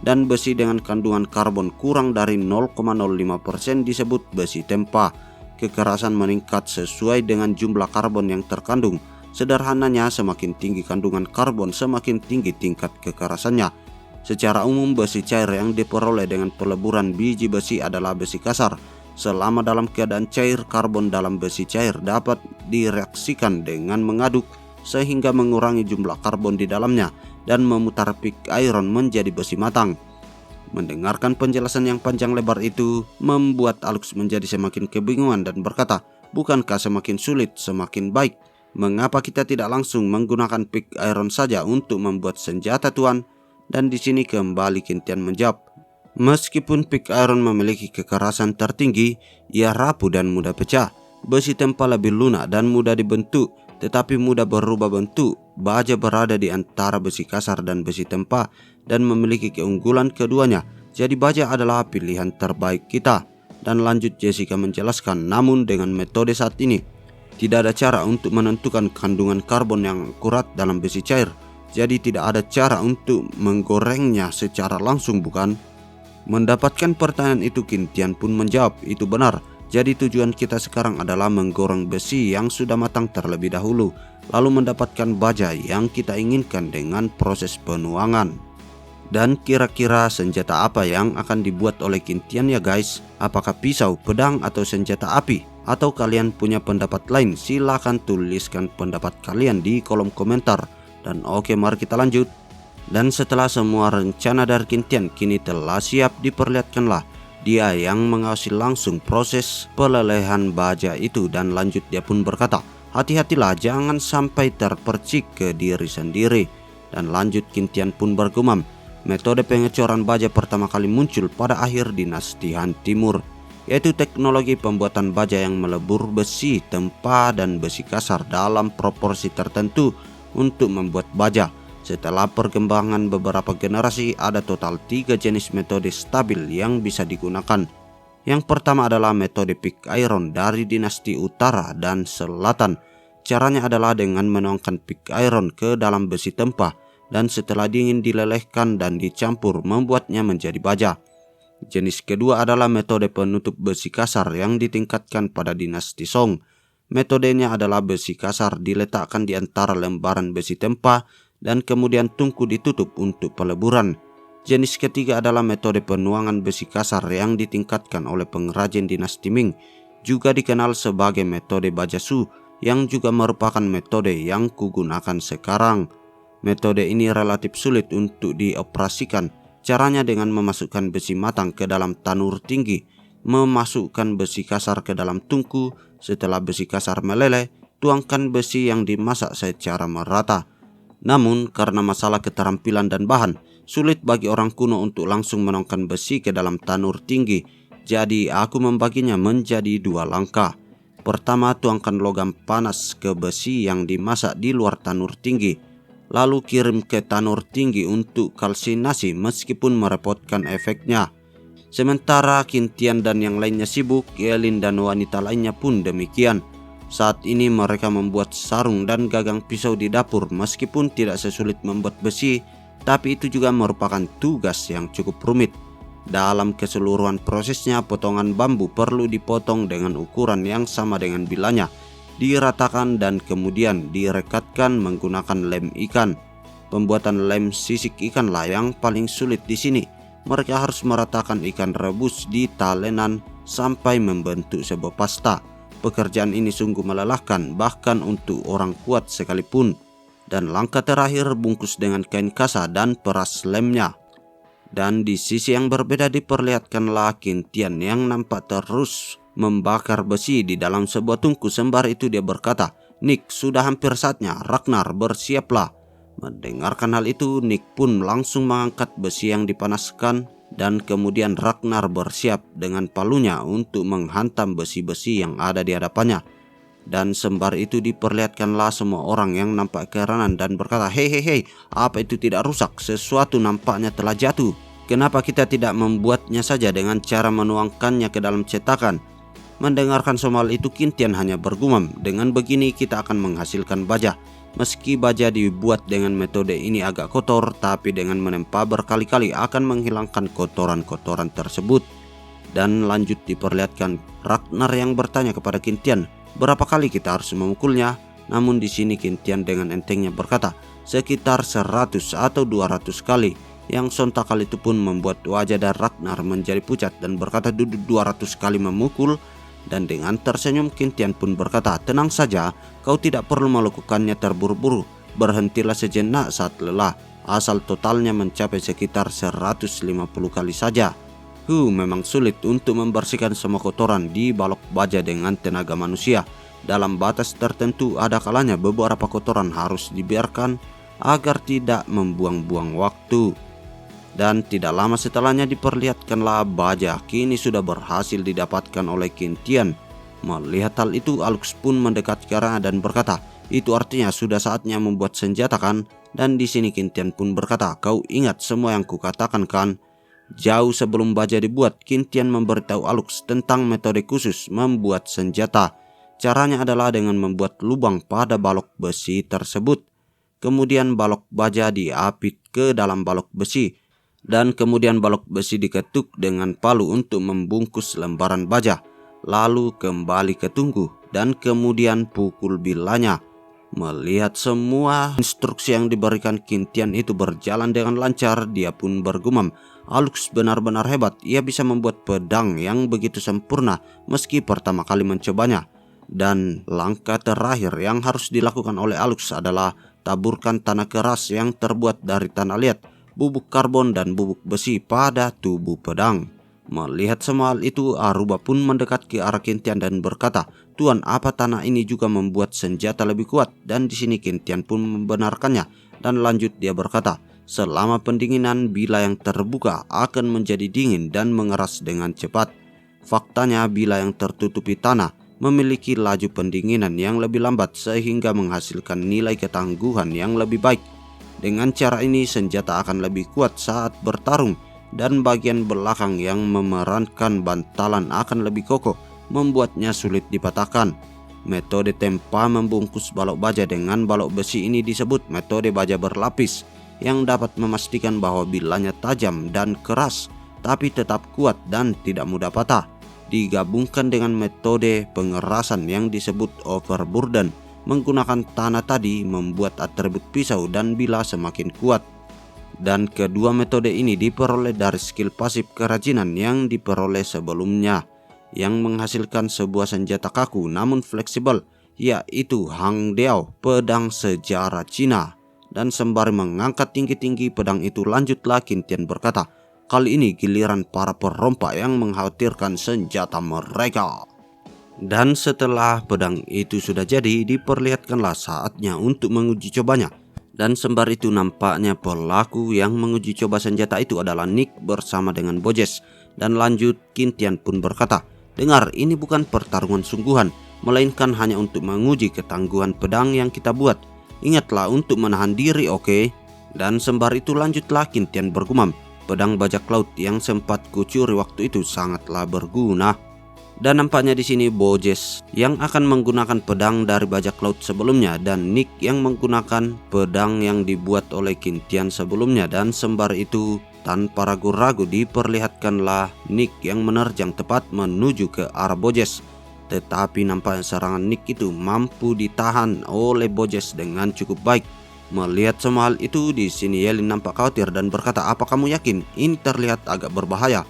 Dan besi dengan kandungan karbon kurang dari 0,05% disebut besi tempa. Kekerasan meningkat sesuai dengan jumlah karbon yang terkandung. Sederhananya, semakin tinggi kandungan karbon, semakin tinggi tingkat kekerasannya. Secara umum, besi cair yang diperoleh dengan peleburan biji besi adalah besi kasar. Selama dalam keadaan cair, karbon dalam besi cair dapat direaksikan dengan mengaduk sehingga mengurangi jumlah karbon di dalamnya dan memutar pig iron menjadi besi matang. Mendengarkan penjelasan yang panjang lebar itu membuat Alux menjadi semakin kebingungan dan berkata, "Bukankah semakin sulit semakin baik? Mengapa kita tidak langsung menggunakan pig iron saja untuk membuat senjata, Tuan?" Dan di sini kembali Kintian menjawab, "Meskipun pig iron memiliki kekerasan tertinggi, ia rapuh dan mudah pecah. Besi tempa lebih lunak dan mudah dibentuk, tetapi mudah berubah bentuk. Baja berada di antara besi kasar dan besi tempa dan memiliki keunggulan keduanya. Jadi baja adalah pilihan terbaik kita." Dan lanjut Jessica menjelaskan, namun dengan metode saat ini tidak ada cara untuk menentukan kandungan karbon yang akurat dalam besi cair. Jadi tidak ada cara untuk menggorengnya secara langsung, bukan? Mendapatkan pertanyaan itu, Qin Tian pun menjawab, itu benar. Jadi tujuan kita sekarang adalah menggoreng besi yang sudah matang terlebih dahulu, lalu mendapatkan baja yang kita inginkan dengan proses penuangan. Dan kira-kira senjata apa yang akan dibuat oleh Qin Tian ya guys? Apakah pisau, pedang, atau senjata api? Atau kalian punya pendapat lain? Silahkan tuliskan pendapat kalian di kolom komentar. Dan oke, mari kita lanjut. Dan setelah semua rencana dari Qin Tian kini telah siap, diperlihatkanlah dia yang mengawasi langsung proses pelelehan baja itu. Dan lanjut dia pun berkata, hati-hatilah jangan sampai terpercik ke diri sendiri. Dan lanjut Qin Tian pun bergumam, metode pengecoran baja pertama kali muncul pada akhir dinasti Han Timur, yaitu teknologi pembuatan baja yang melebur besi tempa dan besi kasar dalam proporsi tertentu untuk membuat baja. Setelah perkembangan beberapa generasi, ada total 3 jenis metode stabil yang bisa digunakan. Yang pertama adalah metode pig iron dari dinasti utara dan selatan. Caranya adalah dengan menuangkan pig iron ke dalam besi tempa, dan setelah dingin dilelehkan dan dicampur membuatnya menjadi baja. Jenis kedua adalah metode penutup besi kasar yang ditingkatkan pada dinasti Song. Metodenya adalah besi kasar diletakkan di antara lembaran besi tempa dan kemudian tungku ditutup untuk peleburan. Jenis ketiga adalah metode penuangan besi kasar yang ditingkatkan oleh pengrajin dinasti Ming, juga dikenal sebagai metode baja su, yang juga merupakan metode yang kugunakan sekarang. Metode ini relatif sulit untuk dioperasikan. Caranya dengan memasukkan besi matang ke dalam tanur tinggi, memasukkan besi kasar ke dalam tungku. Setelah besi kasar meleleh, tuangkan besi yang dimasak secara merata. Namun karena masalah keterampilan dan bahan, sulit bagi orang kuno untuk langsung menuangkan besi ke dalam tanur tinggi. Jadi aku membaginya menjadi 2 langkah. Pertama, tuangkan logam panas ke besi yang dimasak di luar tanur tinggi, lalu kirim ke tanur tinggi untuk kalsinasi meskipun merepotkan efeknya. Sementara Qin Tian dan yang lainnya sibuk, Yelin dan wanita lainnya pun demikian. Saat ini mereka membuat sarung dan gagang pisau di dapur. Meskipun tidak sesulit membuat besi, tapi itu juga merupakan tugas yang cukup rumit. Dalam keseluruhan prosesnya, potongan bambu perlu dipotong dengan ukuran yang sama dengan bilanya, diratakan dan kemudian direkatkan menggunakan lem ikan. Pembuatan lem sisik ikanlah yang paling sulit di sini. Mereka harus meratakan ikan rebus di talenan sampai membentuk sebuah pasta. Pekerjaan ini sungguh melelahkan bahkan untuk orang kuat sekalipun. Dan langkah terakhir, bungkus dengan kain kasa dan peras lemnya. Dan di sisi yang berbeda diperlihatkanlah Qin Tian yang nampak terus membakar besi di dalam sebuah tungku. Sembari itu dia berkata, Nick, sudah hampir saatnya, Ragnar bersiaplah. Mendengarkan hal itu, Nick pun langsung mengangkat besi yang dipanaskan dan kemudian Ragnar bersiap dengan palunya untuk menghantam besi-besi yang ada di hadapannya. Dan sembari itu diperlihatkanlah semua orang yang nampak keheranan dan berkata, hei, apa itu tidak rusak? Sesuatu nampaknya telah jatuh. Kenapa kita tidak membuatnya saja dengan cara menuangkannya ke dalam cetakan? Mendengarkan soal itu, Qin Tian hanya bergumam, dengan begini kita akan menghasilkan baja. Meski baja dibuat dengan metode ini agak kotor, tapi dengan menempa berkali-kali akan menghilangkan kotoran-kotoran tersebut. Dan lanjut diperlihatkan Ragnar yang bertanya kepada Qin Tian, berapa kali kita harus memukulnya? Namun di sini Qin Tian dengan entengnya berkata, sekitar 100 atau 200 kali. Yang sontak kali itu pun membuat wajah dari Ragnar menjadi pucat dan berkata, 200 kali memukul. Dan dengan tersenyum Qin Tian pun berkata, tenang saja, kau tidak perlu melakukannya terburu-buru. Berhentilah sejenak saat lelah, asal totalnya mencapai sekitar 150 kali saja. Memang sulit untuk membersihkan semua kotoran di balok baja dengan tenaga manusia. Dalam batas tertentu ada kalanya beberapa kotoran harus dibiarkan agar tidak membuang-buang waktu. Dan tidak lama setelahnya diperlihatkanlah baja kini sudah berhasil didapatkan oleh Qin Tian. Melihat hal itu, Alux pun mendekat ke arahnya dan berkata, itu artinya sudah saatnya membuat senjata kan? Dan di sini Qin Tian pun berkata, kau ingat semua yang kukatakan kan? Jauh sebelum baja dibuat, Qin Tian memberitahu Alux tentang metode khusus membuat senjata. Caranya adalah dengan membuat lubang pada balok besi tersebut. Kemudian balok baja diapit ke dalam balok besi, dan kemudian balok besi diketuk dengan palu untuk membungkus lembaran baja. Lalu kembali ke tungku dan kemudian pukul bilanya. Melihat semua instruksi yang diberikan Qin Tian itu berjalan dengan lancar, dia pun bergumam, Alux benar-benar hebat, ia bisa membuat pedang yang begitu sempurna meski pertama kali mencobanya. Dan langkah terakhir yang harus dilakukan oleh Alux adalah taburkan tanah keras yang terbuat dari tanah liat, bubuk karbon dan bubuk besi pada tubuh pedang. Melihat semua hal itu, Aruba pun mendekat ke arah Qin Tian dan berkata, "Tuan, apa tanah ini juga membuat senjata lebih kuat?" Dan di sini Qin Tian pun membenarkannya dan lanjut dia berkata, "Selama pendinginan, bila yang terbuka akan menjadi dingin dan mengeras dengan cepat. Faktanya, bila yang tertutupi tanah memiliki laju pendinginan yang lebih lambat sehingga menghasilkan nilai ketangguhan yang lebih baik. Dengan cara ini, senjata akan lebih kuat saat bertarung, dan bagian belakang yang memerankan bantalan akan lebih kokoh, membuatnya sulit dipatahkan. Metode tempa membungkus balok baja dengan balok besi ini disebut metode baja berlapis, yang dapat memastikan bahwa bilanya tajam dan keras, tapi tetap kuat dan tidak mudah patah. Digabungkan dengan metode pengerasan yang disebut overburden, menggunakan tanah tadi membuat atribut pisau dan bila semakin kuat. Dan kedua metode ini diperoleh dari skill pasif kerajinan yang diperoleh sebelumnya, yang menghasilkan sebuah senjata kaku namun fleksibel, yaitu Hang Diao, pedang sejarah Cina. Dan sembari mengangkat tinggi-tinggi pedang itu, lanjutlah Qin Tian berkata, "Kali ini giliran para perompak yang mengkhawatirkan senjata mereka." Dan setelah pedang itu sudah jadi, diperlihatkanlah saatnya untuk menguji cobanya. Dan sembari itu nampaknya pelaku yang menguji coba senjata itu adalah Nick bersama dengan Bojes. Dan lanjut Qin Tian pun berkata, "Dengar, ini bukan pertarungan sungguhan, melainkan hanya untuk menguji ketangguhan pedang yang kita buat. Ingatlah untuk menahan diri, oke?" Dan sembari itu lanjutlah Qin Tian bergumam, "Pedang bajak laut yang sempat kucuri waktu itu sangatlah berguna." Dan nampaknya di sini Bojes yang akan menggunakan pedang dari bajak laut sebelumnya, dan Nick yang menggunakan pedang yang dibuat oleh Qin Tian sebelumnya. Dan sembari itu tanpa ragu-ragu diperlihatkanlah Nick yang menerjang tepat menuju ke arah Bojes. Tetapi nampaknya serangan Nick itu mampu ditahan oleh Bojes dengan cukup baik. Melihat semua hal itu, di sini Yelin nampak khawatir dan berkata, "Apa kamu yakin? Ini terlihat agak berbahaya."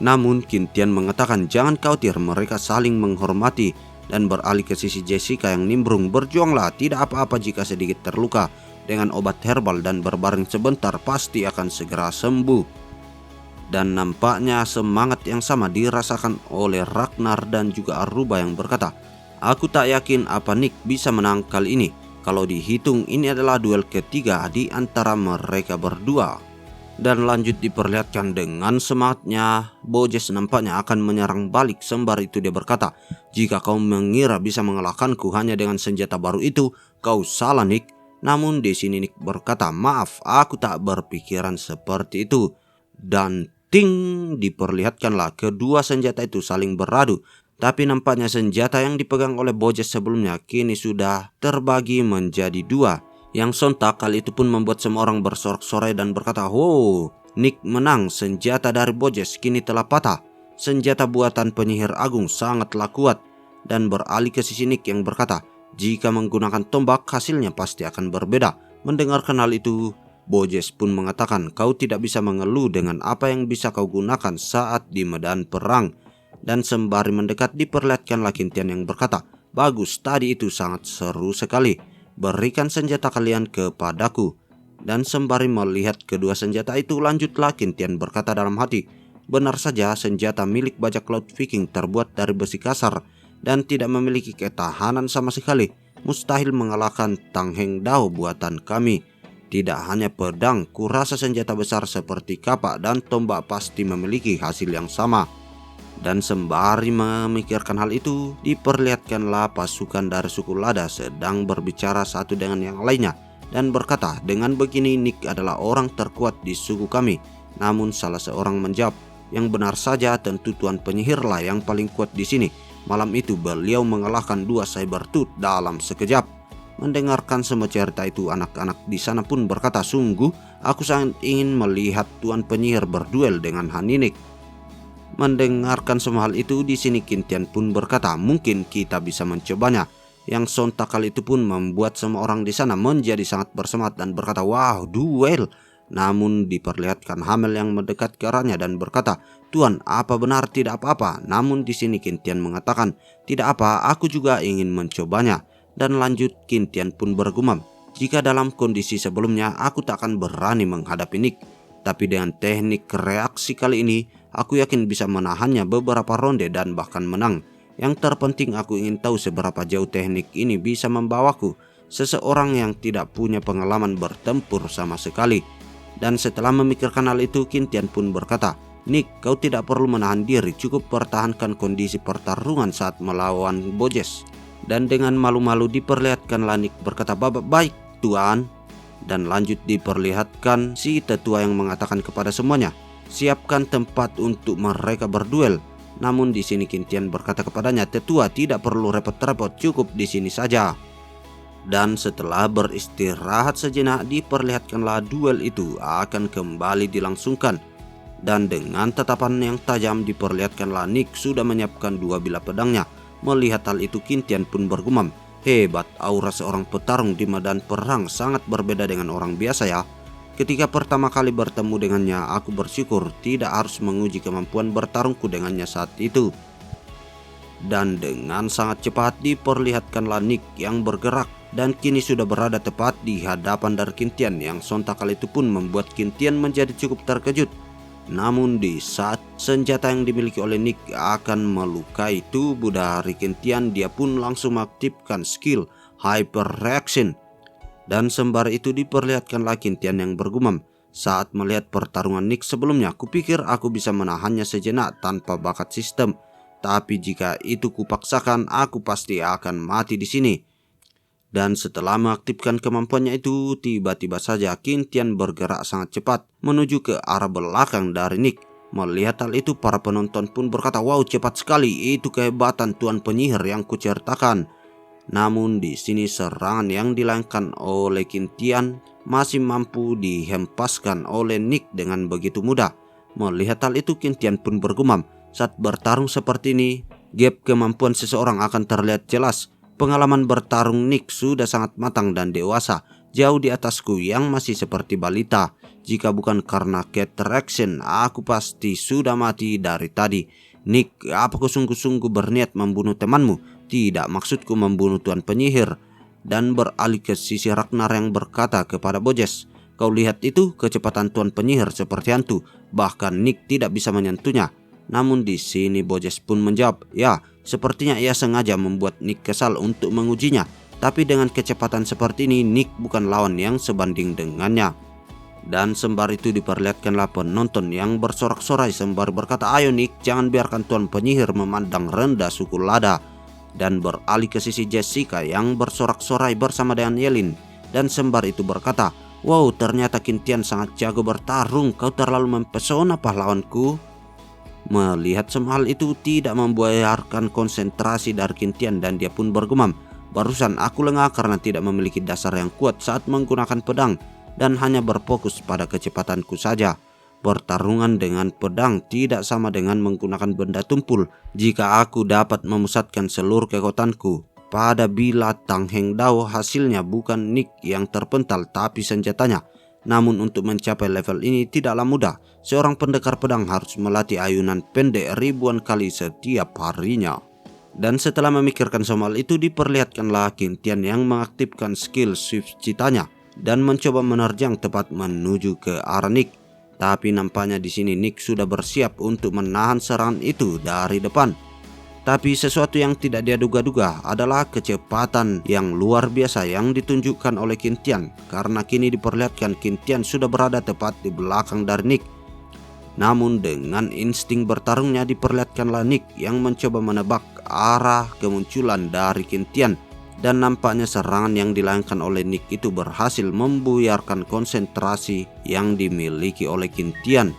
Namun Qin Tian mengatakan, "Jangan khawatir, mereka saling menghormati." Dan beralih ke sisi Jessica yang nimbrung, "Berjuanglah, tidak apa-apa jika sedikit terluka. Dengan obat herbal dan berbaring sebentar pasti akan segera sembuh." Dan nampaknya semangat yang sama dirasakan oleh Ragnar dan juga Aruba yang berkata, "Aku tak yakin apa Nick bisa menang kali ini. Kalau dihitung, ini adalah duel ketiga di antara mereka berdua." Dan lanjut diperlihatkan dengan semangatnya, Bojes nampaknya akan menyerang balik. Sembari itu dia berkata, "Jika kau mengira bisa mengalahkanku hanya dengan senjata baru itu, kau salah, Nick." Namun di sini Nick berkata, "Maaf, aku tak berpikiran seperti itu." Dan ting, diperlihatkanlah kedua senjata itu saling beradu. Tapi nampaknya senjata yang dipegang oleh Bojes sebelumnya kini sudah terbagi menjadi dua. Yang sontak kali itu pun membuat semua orang bersorak-sorai dan berkata, "Wow, Nick menang, senjata dari Bojes kini telah patah. Senjata buatan penyihir agung sangatlah kuat." Dan beralih ke sisi Nick yang berkata, "Jika menggunakan tombak hasilnya pasti akan berbeda." Mendengarkan hal itu, Bojes pun mengatakan, "Kau tidak bisa mengeluh dengan apa yang bisa kau gunakan saat di medan perang." Dan sembari mendekat diperlihatkanlah Qin Tian yang berkata, "Bagus, tadi itu sangat seru sekali. Berikan senjata kalian kepadaku." Dan sembari melihat kedua senjata itu, lanjutlah Qin Tian berkata dalam hati, "Benar saja, senjata milik bajak laut Viking terbuat dari besi kasar dan tidak memiliki ketahanan sama sekali. Mustahil mengalahkan Tang Heng Dao buatan kami. Tidak hanya pedang, kurasa senjata besar seperti kapak dan tombak pasti memiliki hasil yang sama." Dan sembari memikirkan hal itu, diperlihatkanlah pasukan dari suku Lada sedang berbicara satu dengan yang lainnya dan berkata, "Dengan begini Nick adalah orang terkuat di suku kami. Namun salah seorang menjawab, "Yang benar saja, tentu tuan penyihirlah yang paling kuat di sini. Malam itu beliau mengalahkan 2 Sabertooth dalam sekejap." Mendengarkan semua cerita itu, anak-anak di sana pun berkata, "Sungguh, aku sangat ingin melihat tuan penyihir berduel dengan Haninik." Mendengarkan semua hal itu, di sini Qintian pun berkata, "Mungkin kita bisa mencobanya." Yang sontak kali itu pun membuat semua orang di sana menjadi sangat bersemangat dan berkata, "Wow, duel!" Namun diperlihatkan Hamel yang mendekat ke arahnya dan berkata, "Tuan, apa benar tidak apa-apa?" Namun di sini Qintian mengatakan, "Tidak apa, aku juga ingin mencobanya." Dan lanjut Qintian pun bergumam, "Jika dalam kondisi sebelumnya aku tak akan berani menghadapi Nick, tapi dengan teknik reaksi kali ini aku yakin bisa menahannya beberapa ronde dan bahkan menang. Yang terpenting aku ingin tahu seberapa jauh teknik ini bisa membawaku, seseorang yang tidak punya pengalaman bertempur sama sekali." Dan setelah memikirkan hal itu, Qintian pun berkata, "Nick, kau tidak perlu menahan diri, cukup pertahankan kondisi pertarungan saat melawan Bojes." Dan dengan malu-malu diperlihatkanlah Nick berkata, "Baik tuan." Dan lanjut diperlihatkan si tetua yang mengatakan kepada semuanya, "Siapkan tempat untuk mereka berduel." Namun di sini Qintian berkata kepadanya, "Tetua, tidak perlu repot-repot, cukup di sini saja." Dan setelah beristirahat sejenak, diperlihatkanlah duel itu akan kembali dilangsungkan. Dan dengan tatapan yang tajam diperlihatkanlah Nick sudah menyiapkan 2 bilah pedangnya. Melihat hal itu, Qintian pun bergumam, "Hebat, aura seorang petarung di medan perang sangat berbeda dengan orang biasa ya. Ketika pertama kali bertemu dengannya, aku bersyukur tidak harus menguji kemampuan bertarungku dengannya saat itu." Dan dengan sangat cepat diperlihatkanlah Nick yang bergerak dan kini sudah berada tepat di hadapan dari Qintian, yang sontak kali itu pun membuat Qintian menjadi cukup terkejut. Namun di saat senjata yang dimiliki oleh Nick akan melukai tubuh dari Qintian, dia pun langsung mengaktifkan skill Hyper Reaction. Dan sembari itu diperlihatkanlah Qintian yang bergumam, "Saat melihat pertarungan Nick sebelumnya, kupikir aku bisa menahannya sejenak tanpa bakat sistem. Tapi jika itu kupaksakan, aku pasti akan mati di sini." Dan setelah mengaktifkan kemampuannya itu, tiba-tiba saja Qintian bergerak sangat cepat menuju ke arah belakang dari Nick. Melihat hal itu, para penonton pun berkata, "Wow, cepat sekali, itu kehebatan tuan penyihir yang kuceritakan." Namun di sini serangan yang dilayangkan oleh Qintian masih mampu dihempaskan oleh Nick dengan begitu mudah. Melihat hal itu, Qintian pun bergumam, "Saat bertarung seperti ini, gap kemampuan seseorang akan terlihat jelas. Pengalaman bertarung Nick sudah sangat matang dan dewasa, jauh di atasku yang masih seperti balita. Jika bukan karena Cat Reaction, aku pasti sudah mati dari tadi. Nick, apa kau sungguh-sungguh berniat membunuh temanmu? Tidak, maksudku membunuh tuan penyihir." Dan beralih ke sisi Ragnar yang berkata kepada Bojes, "Kau lihat itu, kecepatan tuan penyihir seperti hantu, bahkan Nick tidak bisa menyentuhnya." Namun di sini Bojes pun menjawab, "Ya, sepertinya ia sengaja membuat Nick kesal untuk mengujinya. Tapi dengan kecepatan seperti ini, Nick bukan lawan yang sebanding dengannya." Dan sembari itu diperlihatkanlah penonton yang bersorak-sorai sembari berkata, "Ayo Nick, jangan biarkan tuan penyihir memandang rendah suku Lada." Dan beralih ke sisi Jessica yang bersorak-sorai bersama dengan Yelin. Dan sembari itu berkata, "Wow, ternyata Qintian sangat jago bertarung, kau terlalu mempesona pahlawanku." Melihat semua hal itu tidak membiarkan konsentrasi dari Qintian dan dia pun bergumam, "Barusan aku lengah karena tidak memiliki dasar yang kuat saat menggunakan pedang dan hanya berfokus pada kecepatanku saja. Pertarungan dengan pedang tidak sama dengan menggunakan benda tumpul. Jika aku dapat memusatkan seluruh kekuatanku pada bilah Tang Heng Dao, hasilnya bukan Nick yang terpental tapi senjatanya. Namun untuk mencapai level ini tidaklah mudah. Seorang pendekar pedang harus melatih ayunan pendek ribuan kali setiap harinya." Dan setelah memikirkan soal itu, diperlihatkanlah Qintian yang mengaktifkan skill Swift Citanya dan mencoba menerjang tepat menuju ke arah Nick. Tapi nampaknya di sini Nick sudah bersiap untuk menahan serangan itu dari depan. Tapi sesuatu yang tidak dia duga-duga adalah kecepatan yang luar biasa yang ditunjukkan oleh Qintian, karena kini diperlihatkan Qintian sudah berada tepat di belakang dari Nick. Namun dengan insting bertarungnya diperlihatkanlah Nick yang mencoba menebak arah kemunculan dari Qintian. Dan nampaknya serangan yang dilayangkan oleh Nick itu berhasil membuyarkan konsentrasi yang dimiliki oleh Qin Tian.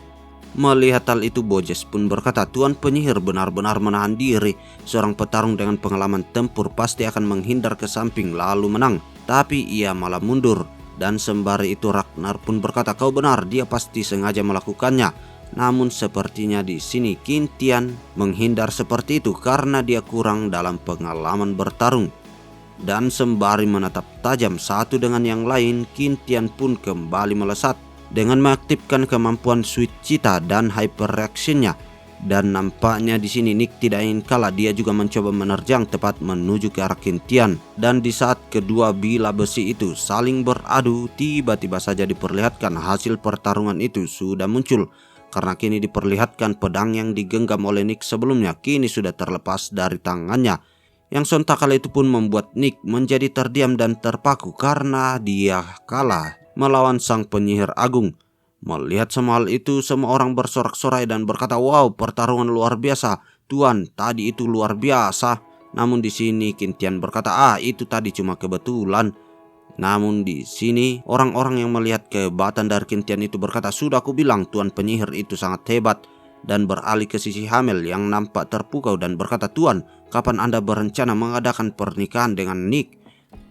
Melihat hal itu, Bojes pun berkata, "Tuan penyihir benar-benar menahan diri. Seorang petarung dengan pengalaman tempur pasti akan menghindar ke samping lalu menang. Tapi ia malah mundur." Dan sembari itu Ragnar pun berkata, "Kau benar, dia pasti sengaja melakukannya." Namun sepertinya di sini Qin Tian menghindar seperti itu karena dia kurang dalam pengalaman bertarung. Dan sembari menatap tajam satu dengan yang lain, Qin Tian pun kembali melesat dengan mengaktifkan kemampuan Switch Cheetah dan Hyper Reaction-nya. Dan nampaknya di sini Nick tidak ingin kalah, dia juga mencoba menerjang tepat menuju ke arah Qin Tian. Dan di saat kedua bilah besi itu saling beradu, tiba-tiba saja diperlihatkan hasil pertarungan itu sudah muncul. Karena kini diperlihatkan pedang yang digenggam oleh Nick sebelumnya kini sudah terlepas dari tangannya. Yang sontak kala itu pun membuat Nick menjadi terdiam dan terpaku karena dia kalah melawan sang penyihir agung. Melihat semua hal itu, semua orang bersorak-sorai dan berkata, "Wow, pertarungan luar biasa. Tuan, tadi itu luar biasa." Namun di sini Qin Tian berkata, "Itu tadi cuma kebetulan." Namun di sini orang-orang yang melihat kehebatan dari Qin Tian itu berkata, "Sudah aku bilang, tuan penyihir itu sangat hebat." Dan beralih ke sisi Hamil yang nampak terpukau dan berkata, "Tuan, kapan Anda berencana mengadakan pernikahan dengan Nick?"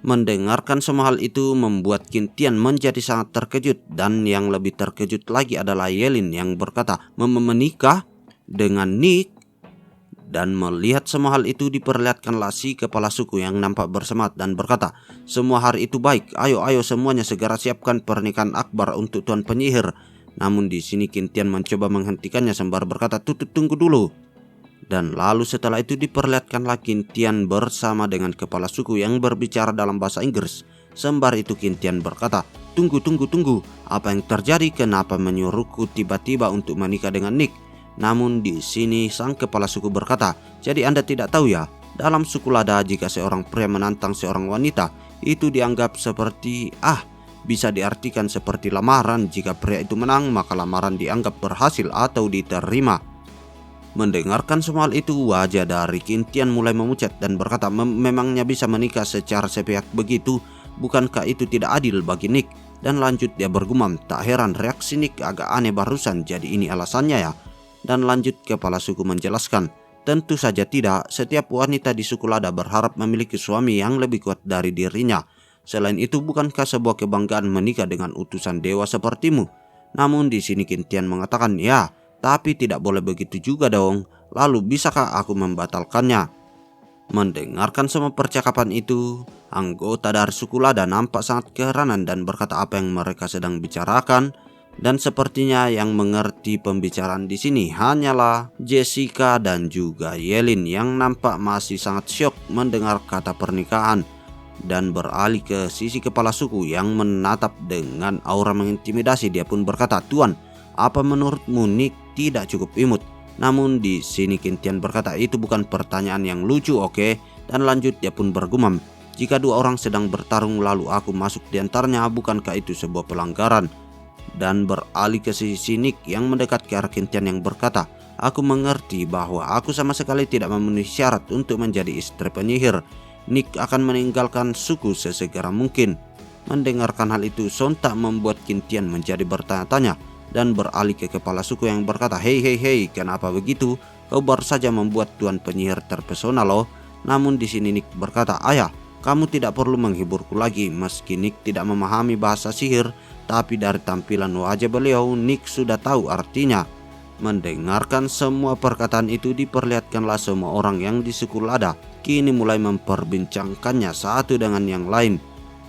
Mendengarkan semua hal itu membuat Qin Tian menjadi sangat terkejut. Dan yang lebih terkejut lagi adalah Yelin yang berkata, "Menikah dengan Nick?" Dan melihat semua hal itu diperlihatkanlah si kepala suku yang nampak bersemangat dan berkata, "Semua hari itu baik, ayo semuanya segera siapkan pernikahan akbar untuk tuan penyihir." Namun di sini Qin Tian mencoba menghentikannya sembari berkata, Tunggu dulu." Dan lalu setelah itu diperlihatkanlah Qin Tian bersama dengan kepala suku yang berbicara dalam bahasa Inggris. Sembari itu Qin Tian berkata, Tunggu. Apa yang terjadi? Kenapa menyuruhku tiba-tiba untuk menikah dengan Nick?" Namun di sini sang kepala suku berkata, "Jadi Anda tidak tahu ya, dalam suku Lada jika seorang pria menantang seorang wanita, itu dianggap seperti bisa diartikan seperti lamaran. Jika pria itu menang, maka lamaran dianggap berhasil atau diterima." Mendengarkan semua hal itu, wajah dari Qin Tian mulai memucat dan berkata, "Memangnya bisa menikah secara sepihak begitu? Bukankah itu tidak adil bagi Nick?" Dan lanjut dia bergumam, "Tak heran reaksi Nick agak aneh barusan, jadi ini alasannya ya?" Dan lanjut kepala suku menjelaskan, "Tentu saja tidak. Setiap wanita di suku Lada berharap memiliki suami yang lebih kuat dari dirinya. Selain itu, bukankah sebuah kebanggaan menikah dengan utusan dewa sepertimu?" Namun di sini Qin Tian mengatakan, "Ya, tapi tidak boleh begitu juga dong. Lalu bisakah aku membatalkannya?" Mendengarkan semua percakapan itu, anggota dari suku Lada nampak sangat keheranan dan berkata apa yang mereka sedang bicarakan. Dan sepertinya yang mengerti pembicaraan di sini hanyalah Jessica dan juga Yelin yang nampak masih sangat syok mendengar kata pernikahan. Dan beralih ke sisi kepala suku yang menatap dengan aura mengintimidasi, dia pun berkata, "Tuan, apa menurutmu Nick tidak cukup imut?" Namun di sini Qin Tian berkata, "Itu bukan pertanyaan yang lucu, oke?" Dan lanjut dia pun bergumam, "Jika dua orang sedang bertarung lalu aku masuk di antaranya, bukankah itu sebuah pelanggaran?" Dan beralih ke sisi Nick yang mendekat ke arah Qin Tian yang berkata, "Aku mengerti bahwa aku sama sekali tidak memenuhi syarat untuk menjadi istri penyihir. Nick akan meninggalkan suku sesegera mungkin." Mendengarkan hal itu sontak membuat Qin Tian menjadi bertanya-tanya dan beralih ke kepala suku yang berkata, Hei, kenapa begitu? Kau baru saja membuat tuan penyihir terpesona loh." Namun di sini Nick berkata, "Ayah, kamu tidak perlu menghiburku lagi." Meski Nick tidak memahami bahasa sihir, tapi dari tampilan wajah beliau, Nick sudah tahu artinya. Mendengarkan semua perkataan itu, diperlihatkanlah semua orang yang di suku Lada kini mulai memperbincangkannya satu dengan yang lain.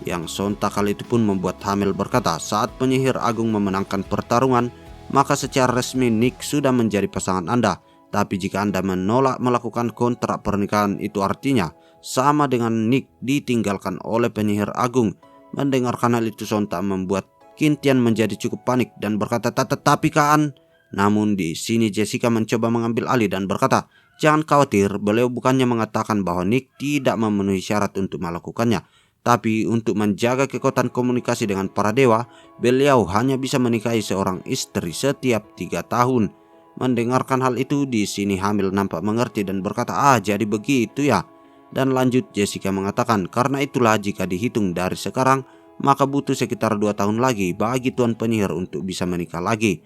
Yang sontak kali itu pun membuat Hamil berkata, "Saat penyihir agung memenangkan pertarungan, maka secara resmi Nick sudah menjadi pasangan Anda. Tapi jika Anda menolak melakukan kontrak pernikahan, itu artinya sama dengan Nick ditinggalkan oleh penyihir agung." Mendengarkan hal itu sontak membuat Qin Tian menjadi cukup panik dan berkata, "Tetapi kan." Namun di sini Jessica mencoba mengambil alih dan berkata, "Jangan khawatir, beliau bukannya mengatakan bahwa Nick tidak memenuhi syarat untuk melakukannya. Tapi untuk menjaga kekuatan komunikasi dengan para dewa, beliau hanya bisa menikahi seorang istri setiap 3 tahun." Mendengarkan hal itu, di sini Hamil nampak mengerti dan berkata, "Jadi begitu ya." Dan lanjut Jessica mengatakan, karena itulah jika dihitung dari sekarang, maka butuh sekitar 2 tahun lagi bagi Tuan Penyihir untuk bisa menikah lagi.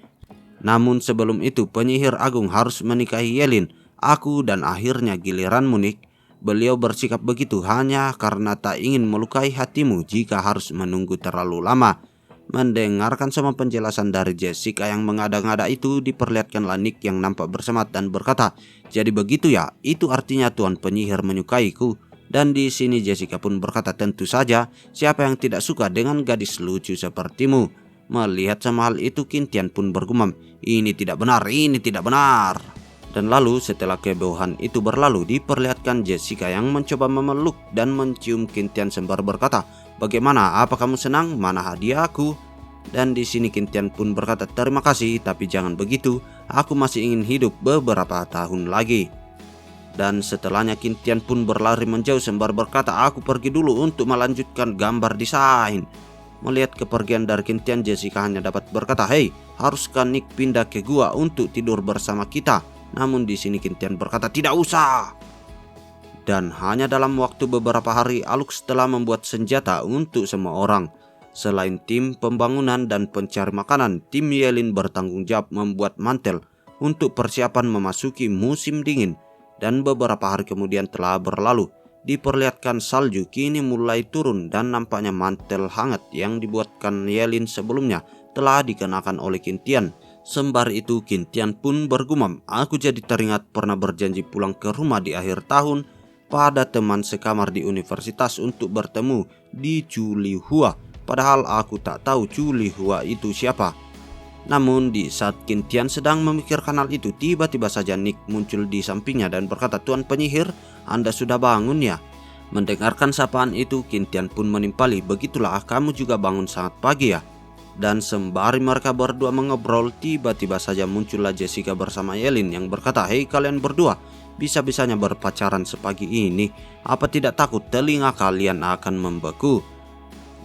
Namun sebelum itu Penyihir Agung harus menikahi Yelin, aku dan akhirnya giliranmu Nick. Beliau bersikap begitu hanya karena tak ingin melukai hatimu jika harus menunggu terlalu lama. Mendengarkan semua penjelasan dari Jessica yang mengada-ngada itu, diperlihatkanlah Nick yang nampak bersemangat dan berkata, jadi begitu ya, itu artinya Tuan Penyihir menyukaiku. Dan di sini Jessica pun berkata, tentu saja, siapa yang tidak suka dengan gadis lucu sepertimu. Melihat sama hal itu, Qintian pun bergumam, ini tidak benar, ini tidak benar. Dan lalu setelah kebohongan itu berlalu, diperlihatkan Jessica yang mencoba memeluk dan mencium Qintian sembari berkata, bagaimana, apa kamu senang? Mana hadiahku? Dan di sini Qintian pun berkata, terima kasih, tapi jangan begitu, aku masih ingin hidup beberapa tahun lagi. Dan setelahnya Qintian pun berlari menjauh sembari berkata, aku pergi dulu untuk melanjutkan gambar desain. Melihat kepergian dari Qintian, Jessica hanya dapat berkata, hei, haruskah Nick pindah ke gua untuk tidur bersama kita? Namun di sini Qintian berkata, tidak usah. Dan hanya dalam waktu beberapa hari, Alux telah membuat senjata untuk semua orang. Selain tim pembangunan dan pencari makanan, tim Yelin bertanggung jawab membuat mantel untuk persiapan memasuki musim dingin. Dan beberapa hari kemudian telah berlalu. Diperlihatkan salju kini mulai turun dan nampaknya mantel hangat yang dibuatkan Yelin sebelumnya telah dikenakan oleh Qintian. Sembari itu Qintian pun bergumam, aku jadi teringat pernah berjanji pulang ke rumah di akhir tahun pada teman sekamar di universitas untuk bertemu di Julihua. Padahal aku tak tahu Julihua itu siapa. Namun di saat Qintian sedang memikirkan hal itu, tiba-tiba saja Nick muncul di sampingnya dan berkata, Tuan Penyihir, Anda sudah bangun ya? Mendengarkan sapaan itu, Qintian pun menimpali, begitulah kamu juga bangun sangat pagi ya? Dan sembari mereka berdua mengobrol, tiba-tiba saja muncullah Jessica bersama Yelin yang berkata, hei kalian berdua, bisa-bisanya berpacaran sepagi ini, apa tidak takut telinga kalian akan membeku?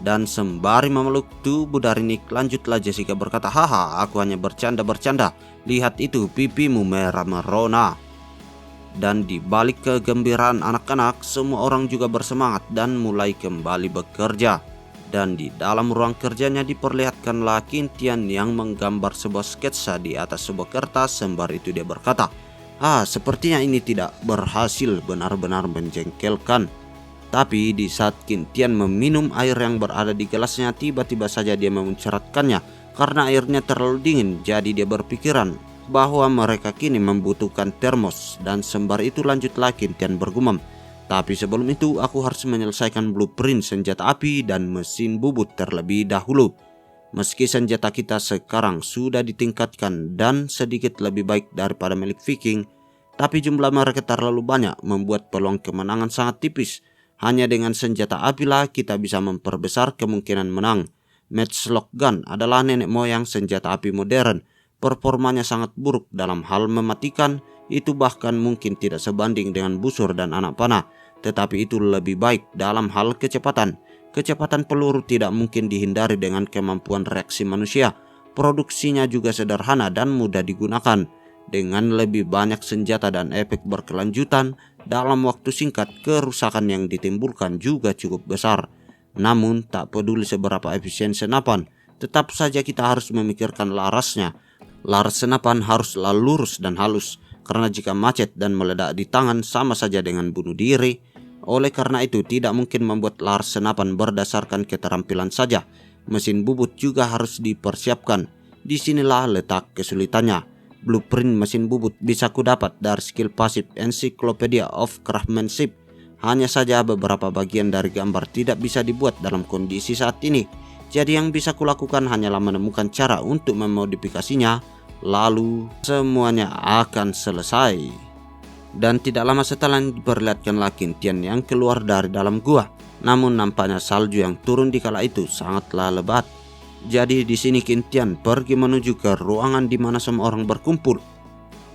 Dan sembari memeluk tubuh dari Nick, lanjutlah Jessica berkata, haha, aku hanya bercanda-bercanda, lihat itu pipimu merah merona. Dan di balik kegembiraan anak-anak, semua orang juga bersemangat dan mulai kembali bekerja. Dan di dalam ruang kerjanya diperlihatkanlah Qintian yang menggambar sebuah sketsa di atas sebuah kertas. Sembari itu dia berkata, sepertinya ini tidak berhasil, benar-benar menjengkelkan. Tapi di saat Qintian meminum air yang berada di gelasnya, tiba-tiba saja dia memuncratkannya karena airnya terlalu dingin. Jadi dia berpikiran bahwa mereka kini membutuhkan termos. Dan sembari itu lanjutlah Qintian bergumam, tapi sebelum itu aku harus menyelesaikan blueprint senjata api dan mesin bubut terlebih dahulu. Meski senjata kita sekarang sudah ditingkatkan dan sedikit lebih baik daripada milik Viking, tapi jumlah mereka terlalu banyak membuat peluang kemenangan sangat tipis. Hanya dengan senjata api lah kita bisa memperbesar kemungkinan menang. Matchlock gun adalah nenek moyang senjata api modern. Performanya sangat buruk dalam hal mematikan, itu bahkan mungkin tidak sebanding dengan busur dan anak panah. Tetapi itu lebih baik dalam hal kecepatan. Kecepatan peluru tidak mungkin dihindari dengan kemampuan reaksi manusia. Produksinya juga sederhana dan mudah digunakan. Dengan lebih banyak senjata dan efek berkelanjutan, dalam waktu singkat kerusakan yang ditimbulkan juga cukup besar. Namun tak peduli seberapa efisien senapan, tetap saja kita harus memikirkan larasnya. Laras senapan haruslah lurus dan halus, karena jika macet dan meledak di tangan sama saja dengan bunuh diri. Oleh karena itu tidak mungkin membuat laras senapan berdasarkan keterampilan saja. Mesin bubut juga harus dipersiapkan. Disinilah letak kesulitannya. Blueprint mesin bubut bisa kudapat dari skill pasif Encyclopedia of Craftsmanship. Hanya saja beberapa bagian dari gambar tidak bisa dibuat dalam kondisi saat ini. Jadi yang bisa kulakukan hanyalah menemukan cara untuk memodifikasinya, lalu semuanya akan selesai. Dan tidak lama setelah diperlihatkanlah Qintian yang keluar dari dalam gua. Namun nampaknya salju yang turun di kala itu sangatlah lebat. Jadi di sini Qintian pergi menuju ke ruangan di mana semua orang berkumpul.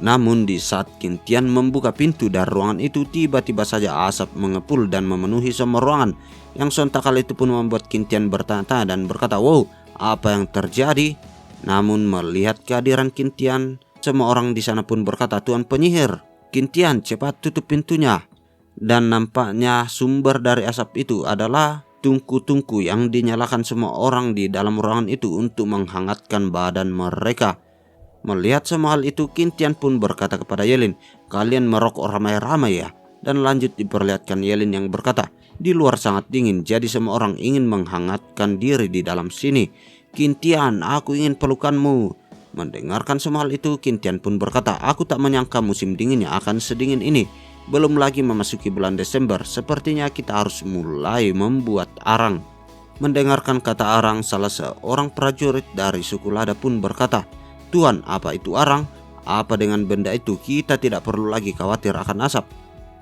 Namun di saat Qintian membuka pintu dari ruangan itu, tiba-tiba saja asap mengepul dan memenuhi semua ruangan. Yang sontak kali itu pun membuat Qintian bertanya-tanya dan berkata, wow, apa yang terjadi? Namun melihat kehadiran Qintian, semua orang di sana pun berkata, Tuan Penyihir, Qintian cepat tutup pintunya. Dan nampaknya sumber dari asap itu adalah tungku-tungku yang dinyalakan semua orang di dalam ruangan itu untuk menghangatkan badan mereka. Melihat semua hal itu, Qin pun berkata kepada Ye-Lin, "Kalian merokok ramai-ramai ya?" Dan lanjut diperlihatkan Ye-Lin yang berkata, "Di luar sangat dingin, jadi semua orang ingin menghangatkan diri di dalam sini. Qin, aku ingin pelukanmu." Mendengarkan semua hal itu, Qin pun berkata, "Aku tak menyangka musim dinginnya akan sedingin ini. Belum lagi memasuki bulan Desember, sepertinya kita harus mulai membuat arang." Mendengarkan kata arang, salah seorang prajurit dari suku Lada pun berkata, "Tuan, apa itu arang? Apa dengan benda itu? Kita tidak perlu lagi khawatir akan asap."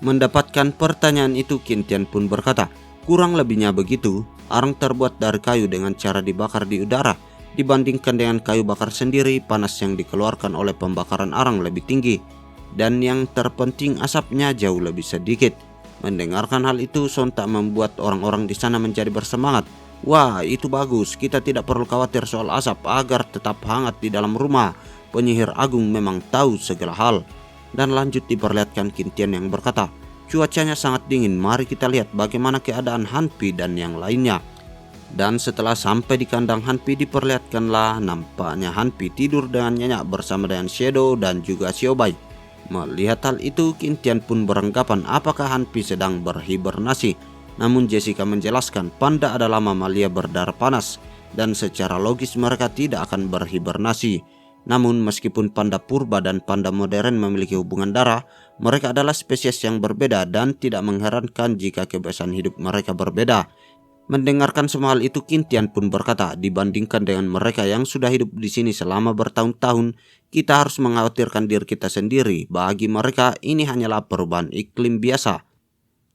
Mendapatkan pertanyaan itu, Qin pun berkata, "Kurang lebihnya begitu. Arang terbuat dari kayu dengan cara dibakar di udara. Dibandingkan dengan kayu bakar sendiri, panas yang dikeluarkan oleh pembakaran arang lebih tinggi. Dan yang terpenting, asapnya jauh lebih sedikit." Mendengarkan hal itu sontak membuat orang-orang di sana menjadi bersemangat. "Wah, itu bagus. Kita tidak perlu khawatir soal asap agar tetap hangat di dalam rumah. Penyihir agung memang tahu segala hal." Dan lanjut diperlihatkan Qin yang berkata, "Cuacanya sangat dingin. Mari kita lihat bagaimana keadaan Hanpi dan yang lainnya." Dan setelah sampai di kandang Hanpi, diperlihatkanlah nampaknya Hanpi tidur dengan nyenyak bersama dengan Shadow dan juga Xiaobai. Melihat hal itu, Qin pun beranggapan apakah Hanpi sedang berhibernasi. Namun Jessica menjelaskan panda adalah mamalia berdarah panas dan secara logis mereka tidak akan berhibernasi. Namun meskipun panda purba dan panda modern memiliki hubungan darah, mereka adalah spesies yang berbeda dan tidak mengherankan jika kebiasaan hidup mereka berbeda. Mendengarkan semua hal itu, Qin pun berkata, "Dibandingkan dengan mereka yang sudah hidup di sini selama bertahun-tahun, kita harus mengkhawatirkan diri kita sendiri. Bagi mereka ini hanyalah perubahan iklim biasa."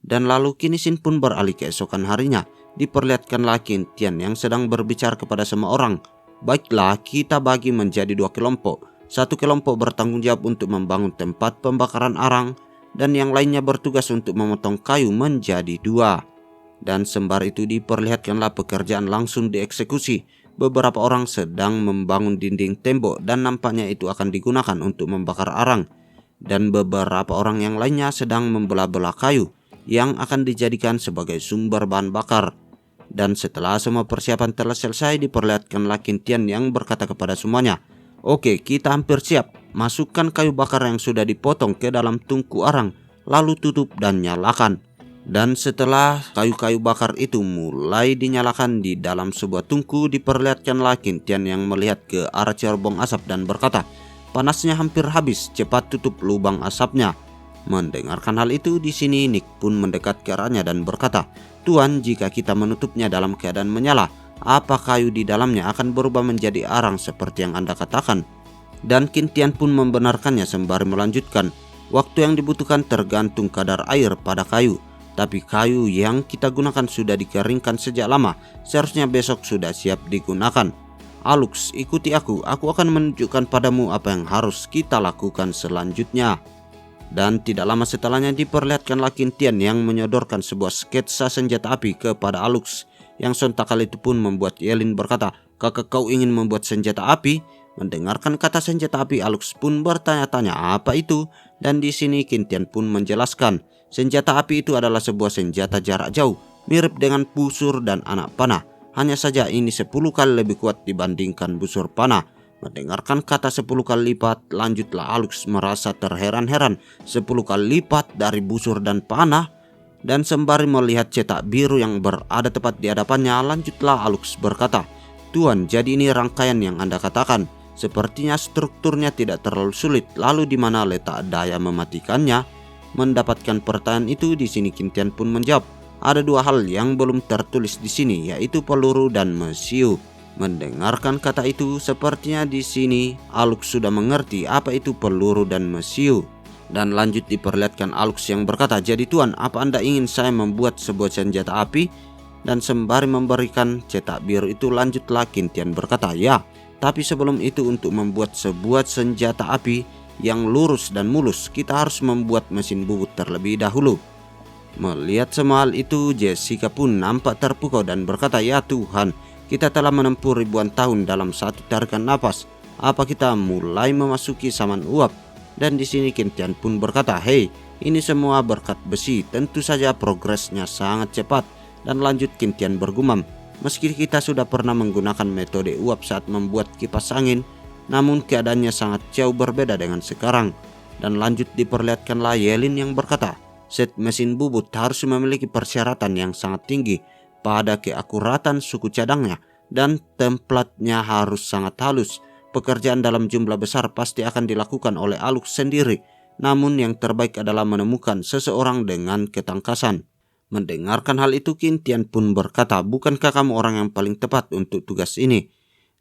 Dan lalu Qin pun beralih keesokan harinya. Diperlihatkanlah Qin yang sedang berbicara kepada semua orang. "Baiklah, kita bagi menjadi 2 kelompok. Satu kelompok bertanggung jawab untuk membangun tempat pembakaran arang, dan yang lainnya bertugas untuk memotong kayu menjadi 2. Dan sembari itu diperlihatkanlah pekerjaan langsung dieksekusi. Beberapa orang sedang membangun dinding tembok dan nampaknya itu akan digunakan untuk membakar arang. Dan beberapa orang yang lainnya sedang membelah-belah kayu yang akan dijadikan sebagai sumber bahan bakar. Dan setelah semua persiapan telah selesai, diperlihatkanlah Qin yang berkata kepada semuanya, "Oke, kita hampir siap. Masukkan kayu bakar yang sudah dipotong ke dalam tungku arang, lalu tutup dan nyalakan." Dan setelah kayu-kayu bakar itu mulai dinyalakan di dalam sebuah tungku, diperlihatkanlah Qin yang melihat ke arah cerobong asap dan berkata, "Panasnya hampir habis, cepat tutup lubang asapnya." Mendengarkan hal itu, di sini Nick pun mendekat ke arahnya dan berkata, "Tuan, jika kita menutupnya dalam keadaan menyala, apa kayu di dalamnya akan berubah menjadi arang seperti yang Anda katakan?" Dan Qin pun membenarkannya sembari melanjutkan, "Waktu yang dibutuhkan tergantung kadar air pada kayu. Tapi kayu yang kita gunakan sudah dikeringkan sejak lama, seharusnya besok sudah siap digunakan. Alux, ikuti aku akan menunjukkan padamu apa yang harus kita lakukan selanjutnya." Dan tidak lama setelahnya diperlihatkanlah Qin yang menyodorkan sebuah sketsa senjata api kepada Alux, yang sontak kali itu pun membuat Ye-Lin berkata, "Kakak, kau ingin membuat senjata api?" Mendengarkan kata senjata api, Alux pun bertanya-tanya apa itu. Dan di sini Qin pun menjelaskan, senjata api itu adalah sebuah senjata jarak jauh, mirip dengan busur dan anak panah. Hanya saja ini 10 kali lebih kuat dibandingkan busur panah. Mendengarkan kata 10 kali lipat, lanjutlah Alux merasa terheran-heran. 10 kali lipat dari busur dan panah. Dan sembari melihat cetak biru yang berada tepat di hadapannya, lanjutlah Alux berkata, "Tuan, jadi ini rangkaian yang Anda katakan. Sepertinya strukturnya tidak terlalu sulit. Lalu di mana letak daya mematikannya?" Mendapatkan pertanyaan itu, di sini Qin pun menjawab, "Ada 2 hal yang belum tertulis di sini, yaitu peluru dan mesiu." Mendengarkan kata itu, sepertinya di sini Alux sudah mengerti apa itu peluru dan mesiu. Dan lanjut diperlihatkan Alux yang berkata, "Jadi Tuan, apa Anda ingin saya membuat sebuah senjata api?" Dan sembari memberikan cetak biru itu, lanjutlah Qin berkata, "Ya, tapi sebelum itu untuk membuat sebuah senjata api yang lurus dan mulus, kita harus membuat mesin bubut terlebih dahulu." Melihat semua hal itu, Jessica pun nampak terpukau dan berkata, "Ya Tuhan, kita telah menempuh ribuan tahun dalam satu tarikan napas. Apa kita mulai memasuki zaman uap?" Dan di sini Qin pun berkata, "Hei, Ini semua berkat besi, tentu saja progresnya sangat cepat. Dan lanjut Qin Tian bergumam, meski kita sudah pernah menggunakan metode uap saat membuat kipas angin, namun keadaannya sangat jauh berbeda dengan sekarang. Dan lanjut diperlihatkanlah Yelin yang berkata, set mesin bubut harus memiliki persyaratan yang sangat tinggi pada keakuratan suku cadangnya, dan templatnya harus sangat halus. Pekerjaan dalam jumlah besar pasti akan dilakukan oleh Alux sendiri, namun yang terbaik adalah menemukan seseorang dengan ketangkasan. Mendengarkan hal itu, Qin Tian pun berkata, bukankah kamu orang yang paling tepat untuk tugas ini?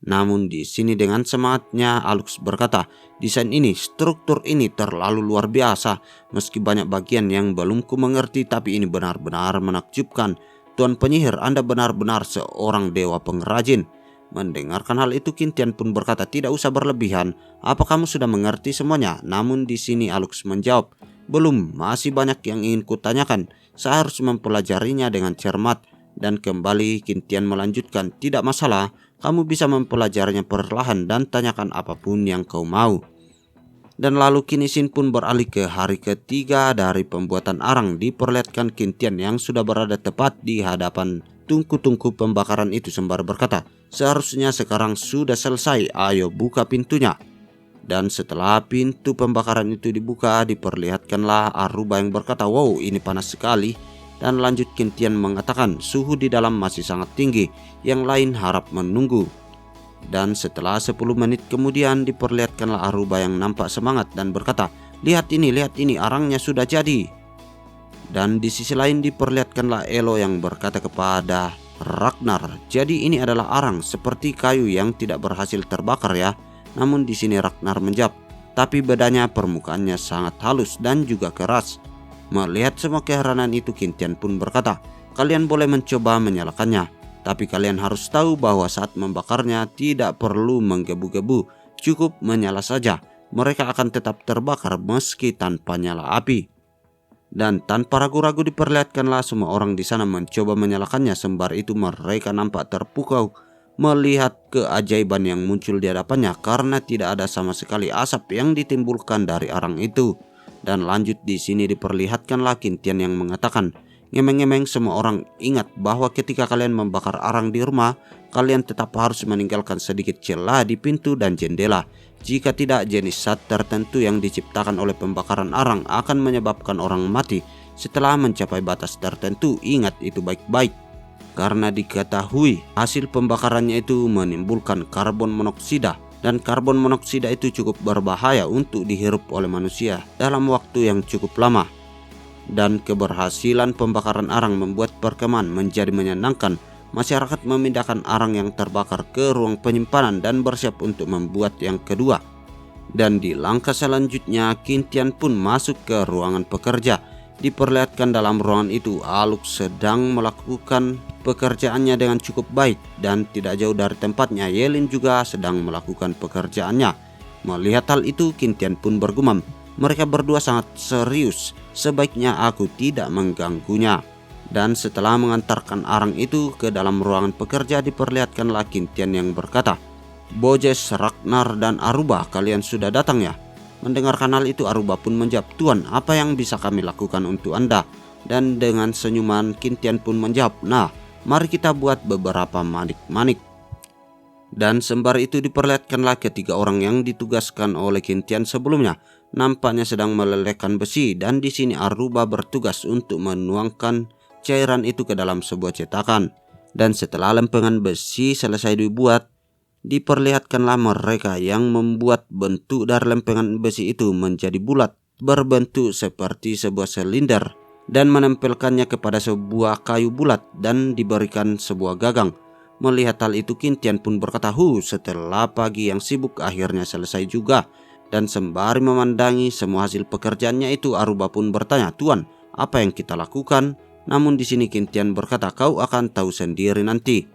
Namun di sini dengan semangatnya Alux berkata, desain ini, struktur ini terlalu luar biasa. Meski banyak bagian yang belum ku mengerti, tapi ini benar-benar menakjubkan. Tuan penyihir, Anda benar-benar seorang dewa pengrajin. Mendengarkan hal itu, Qin Tian pun berkata, tidak usah berlebihan. Apa kamu sudah mengerti semuanya? Namun di sini Alux menjawab, belum, masih banyak yang ingin kutanyakan. Saya harus mempelajarinya dengan cermat. Dan kembali Qin Tian melanjutkan, tidak masalah, kamu bisa mempelajarinya perlahan dan tanyakan apapun yang kau mau. Dan lalu Qin Ishin pun beralih ke hari ketiga dari pembuatan arang. Diperlihatkan Qin Tian yang sudah berada tepat di hadapan tungku-tungku pembakaran itu sembari berkata, seharusnya sekarang sudah selesai, ayo buka pintunya. Dan setelah pintu pembakaran itu dibuka, diperlihatkanlah Aruba yang berkata, wow, ini panas sekali. Dan lanjut Qin Tian mengatakan, suhu di dalam masih sangat tinggi, yang lain harap menunggu. Dan setelah 10 menit kemudian diperlihatkanlah Aruba yang nampak semangat dan berkata, lihat ini, arangnya sudah jadi. Dan di sisi lain diperlihatkanlah Elo yang berkata kepada Ragnar, jadi ini adalah arang seperti kayu yang tidak berhasil terbakar ya. Namun di sini Ragnar menjawab, tapi bedanya permukaannya sangat halus dan juga keras. Melihat semua keheranan itu, Qin Tian pun berkata, kalian boleh mencoba menyalakannya, tapi kalian harus tahu bahwa saat membakarnya tidak perlu menggebu-gebu, cukup menyala saja. Mereka akan tetap terbakar meski tanpa nyala api. Dan tanpa ragu-ragu diperlihatkanlah semua orang di sana mencoba menyalakannya. Sembari itu mereka nampak terpukau melihat keajaiban yang muncul di hadapannya, karena tidak ada sama sekali asap yang ditimbulkan dari arang itu. Dan lanjut di sini diperlihatkanlah Qin Tian yang mengatakan, ngemeng-ngemeng semua orang ingat bahwa ketika kalian membakar arang di rumah, kalian tetap harus meninggalkan sedikit celah di pintu dan jendela. Jika tidak, jenis zat tertentu yang diciptakan oleh pembakaran arang akan menyebabkan orang mati setelah mencapai batas tertentu. Ingat itu baik-baik, karena diketahui hasil pembakarannya itu menimbulkan karbon monoksida. Dan karbon monoksida itu cukup berbahaya untuk dihirup oleh manusia dalam waktu yang cukup lama. Dan keberhasilan pembakaran arang membuat perkemahan menjadi menyenangkan. Masyarakat memindahkan arang yang terbakar ke ruang penyimpanan dan bersiap untuk membuat yang kedua. Dan di langkah selanjutnya Qin Tian pun masuk ke ruangan pekerja. Diperlihatkan dalam ruangan itu Alux sedang melakukan pekerjaannya dengan cukup baik, dan tidak jauh dari tempatnya Yelin juga sedang melakukan pekerjaannya. Melihat hal itu Qin Tian pun bergumam, mereka berdua sangat serius, sebaiknya aku tidak mengganggunya. Dan setelah mengantarkan arang itu ke dalam ruangan pekerja, diperlihatkanlah Qin Tian yang berkata, Bojes, Ragnar, dan Aruba, kalian sudah datang ya? Mendengarkan hal itu Aruba pun menjawab, Tuan, apa yang bisa kami lakukan untuk Anda? Dan dengan senyuman Qin Tian pun menjawab, nah, mari kita buat beberapa manik-manik. Dan sembari itu diperlihatkanlah ketiga orang yang ditugaskan oleh Qin Tian sebelumnya, nampaknya sedang melelehkan besi. Dan di sini Aruba bertugas untuk menuangkan cairan itu ke dalam sebuah cetakan. Dan setelah lempengan besi selesai dibuat, diperlihatkanlah mereka yang membuat bentuk dari lempengan besi itu menjadi bulat, berbentuk seperti sebuah silinder, dan menempelkannya kepada sebuah kayu bulat dan diberikan sebuah gagang. Melihat hal itu Qin Tian pun berkata, setelah pagi yang sibuk akhirnya selesai juga. Dan sembari memandangi semua hasil pekerjaannya itu, Aruba pun bertanya, Tuan, apa yang kita lakukan? Namun di sini Qin Tian berkata, kau akan tahu sendiri nanti.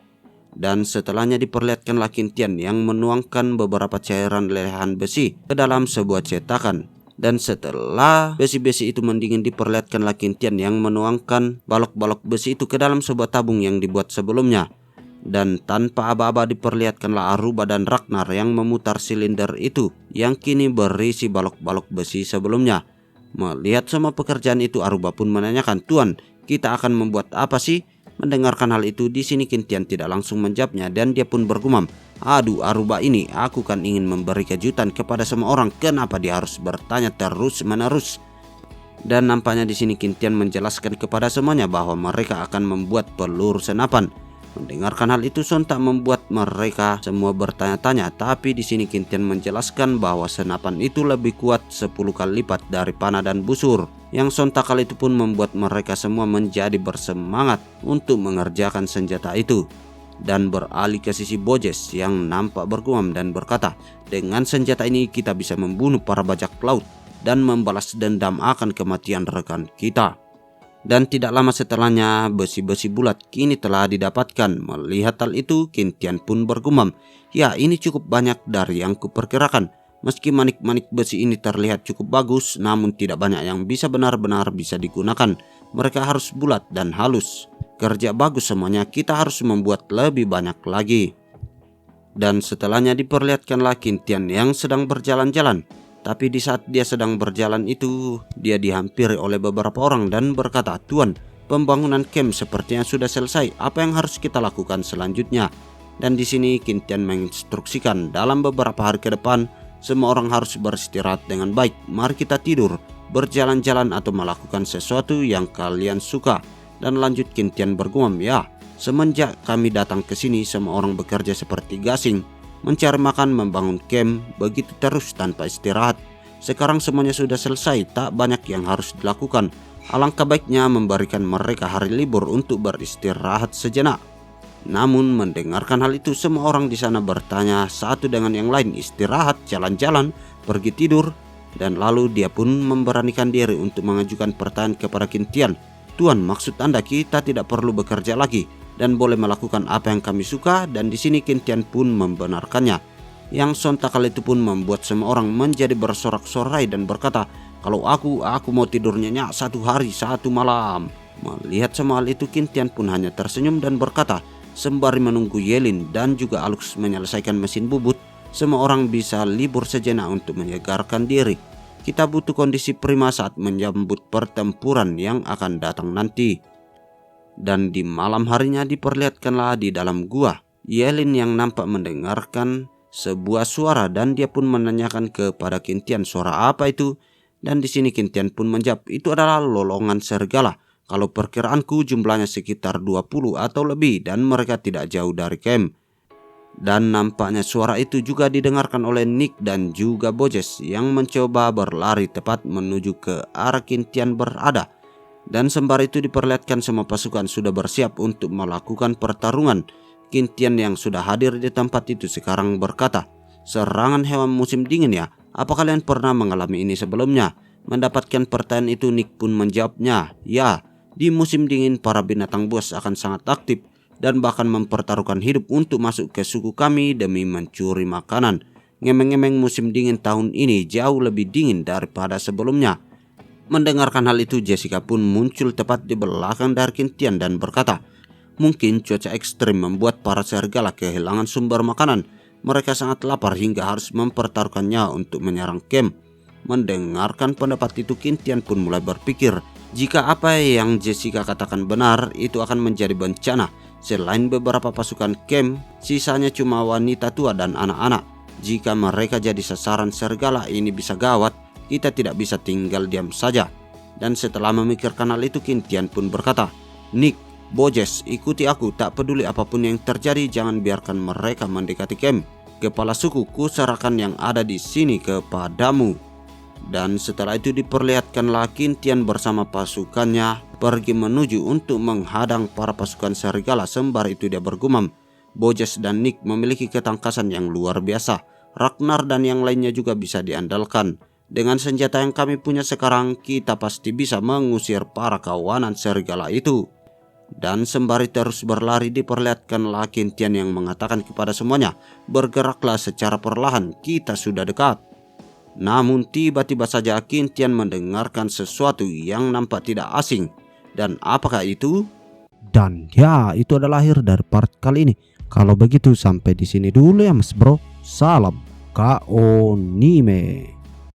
Dan setelahnya diperlihatkanlah Qin Tian yang menuangkan beberapa cairan lelehan besi ke dalam sebuah cetakan. Dan setelah besi-besi itu mendingin, diperlihatkanlah Qin Tian yang menuangkan balok-balok besi itu ke dalam sebuah tabung yang dibuat sebelumnya. Dan tanpa aba-aba diperlihatkanlah Aruba dan Ragnar yang memutar silinder itu yang kini berisi balok-balok besi sebelumnya. Melihat semua pekerjaan itu, Aruba pun menanyakan, "Tuan, kita akan membuat apa sih?" Mendengarkan hal itu, di sini Kintian tidak langsung menjawabnya dan dia pun bergumam, "Aduh, Aruba ini, aku kan ingin memberi kejutan kepada semua orang. Kenapa dia harus bertanya terus-menerus?" Dan nampaknya di sini Kintian menjelaskan kepada semuanya bahwa mereka akan membuat peluru senapan. Mendengarkan hal itu sontak membuat mereka semua bertanya-tanya, tapi di sini Kintian menjelaskan bahwa senapan itu lebih kuat 10 kali lipat dari panah dan busur. Yang sontak kali itu pun membuat mereka semua menjadi bersemangat untuk mengerjakan senjata itu. Dan beralih ke sisi Bojes yang nampak bergumam dan berkata, "Dengan senjata ini kita bisa membunuh para bajak laut dan membalas dendam akan kematian rekan kita." Dan tidak lama setelahnya, besi-besi bulat kini telah didapatkan. Melihat hal itu, Kintian pun bergumam, "Ya, ini cukup banyak dari yang kuperkirakan. Meski manik-manik besi ini terlihat cukup bagus, namun tidak banyak yang bisa benar-benar bisa digunakan. Mereka harus bulat dan halus. Kerja bagus semuanya, kita harus membuat lebih banyak lagi." Dan setelahnya diperlihatkanlah Kintian yang sedang berjalan-jalan. Tapi di saat dia sedang berjalan itu, dia dihampiri oleh beberapa orang dan berkata, "Tuan, pembangunan camp sepertinya sudah selesai. Apa yang harus kita lakukan selanjutnya?" Dan di sini Kintian menginstruksikan, dalam beberapa hari ke depan, semua orang harus beristirahat dengan baik. Mari kita tidur, berjalan-jalan atau melakukan sesuatu yang kalian suka. Dan lanjut Kintian bergumam, "Ya, semenjak kami datang ke sini, semua orang bekerja seperti gasing. Mencari makan, membangun camp, begitu terus tanpa istirahat. Sekarang semuanya sudah selesai, tak banyak yang harus dilakukan. Alangkah baiknya memberikan mereka hari libur untuk beristirahat sejenak." Namun mendengarkan hal itu, semua orang di sana bertanya satu dengan yang lain, "Istirahat, jalan-jalan, pergi tidur?" Dan lalu dia pun memberanikan diri untuk mengajukan pertanyaan kepada Kintian, "Tuan, maksud Anda kita tidak perlu bekerja lagi dan boleh melakukan apa yang kami suka?" Dan di sini Kintian pun membenarkannya. Yang sontak hal itu pun membuat semua orang menjadi bersorak-sorai dan berkata, "Kalau aku mau tidur nyenyak 1 hari 1 malam." Melihat semua hal itu, Kintian pun hanya tersenyum dan berkata, sembari menunggu Yelin dan juga Alux menyelesaikan mesin bubut, semua orang bisa libur sejenak untuk menyegarkan diri. Kita butuh kondisi prima saat menyambut pertempuran yang akan datang nanti. Dan di malam harinya diperlihatkanlah di dalam gua Yelin yang nampak mendengarkan sebuah suara dan dia pun menanyakan kepada Kintian, "Suara apa itu?" Dan di sini Kintian pun menjawab, "Itu adalah lolongan serigala. Kalau perkiraanku jumlahnya sekitar 20 atau lebih dan mereka tidak jauh dari camp." Dan nampaknya suara itu juga didengarkan oleh Nick dan juga Bojes yang mencoba berlari tepat menuju ke arah Kintian berada. Dan sembari itu diperlihatkan semua pasukan sudah bersiap untuk melakukan pertarungan. Kintian yang sudah hadir di tempat itu sekarang berkata, "Serangan hewan musim dingin ya? Apa kalian pernah mengalami ini sebelumnya?" Mendapatkan pertanyaan itu, Nick pun menjawabnya, "Ya, di musim dingin para binatang buas akan sangat aktif dan bahkan mempertaruhkan hidup untuk masuk ke suku kami demi mencuri makanan. Ngemeng-ngemeng musim dingin tahun ini jauh lebih dingin daripada sebelumnya." Mendengarkan hal itu, Jessica pun muncul tepat di belakang dari Kintian dan berkata, "Mungkin cuaca ekstrim membuat para serigala kehilangan sumber makanan. Mereka sangat lapar hingga harus mempertaruhkannya untuk menyerang camp." Mendengarkan pendapat itu, Kintian pun mulai berpikir, jika apa yang Jessica katakan benar, itu akan menjadi bencana. Selain beberapa pasukan camp, sisanya cuma wanita tua dan anak-anak. Jika mereka jadi sasaran serigala, ini bisa gawat. Kita tidak bisa tinggal diam saja. Dan setelah memikirkan hal itu, Kintian pun berkata, "Nick, Bojes, ikuti aku. Tak peduli apapun yang terjadi, jangan biarkan mereka mendekati camp. Kepala suku, ku serahkan yang ada di sini kepadamu." Dan setelah itu diperlihatkanlah Kintian bersama pasukannya pergi menuju untuk menghadang para pasukan serigala. Sembari itu dia bergumam, "Bojes dan Nick memiliki ketangkasan yang luar biasa. Ragnar dan yang lainnya juga bisa diandalkan. Dengan senjata yang kami punya sekarang, kita pasti bisa mengusir para kawanan serigala itu." Dan sembari terus berlari diperlihatkanlah Kintian yang mengatakan kepada semuanya, "Bergeraklah secara perlahan, kita sudah dekat." Namun tiba-tiba saja Kintian mendengarkan sesuatu yang nampak tidak asing. Dan apakah itu? Dan ya, itu adalah akhir dari part kali ini. Kalau begitu sampai di sini dulu ya Mas Bro. Salam Kaonime.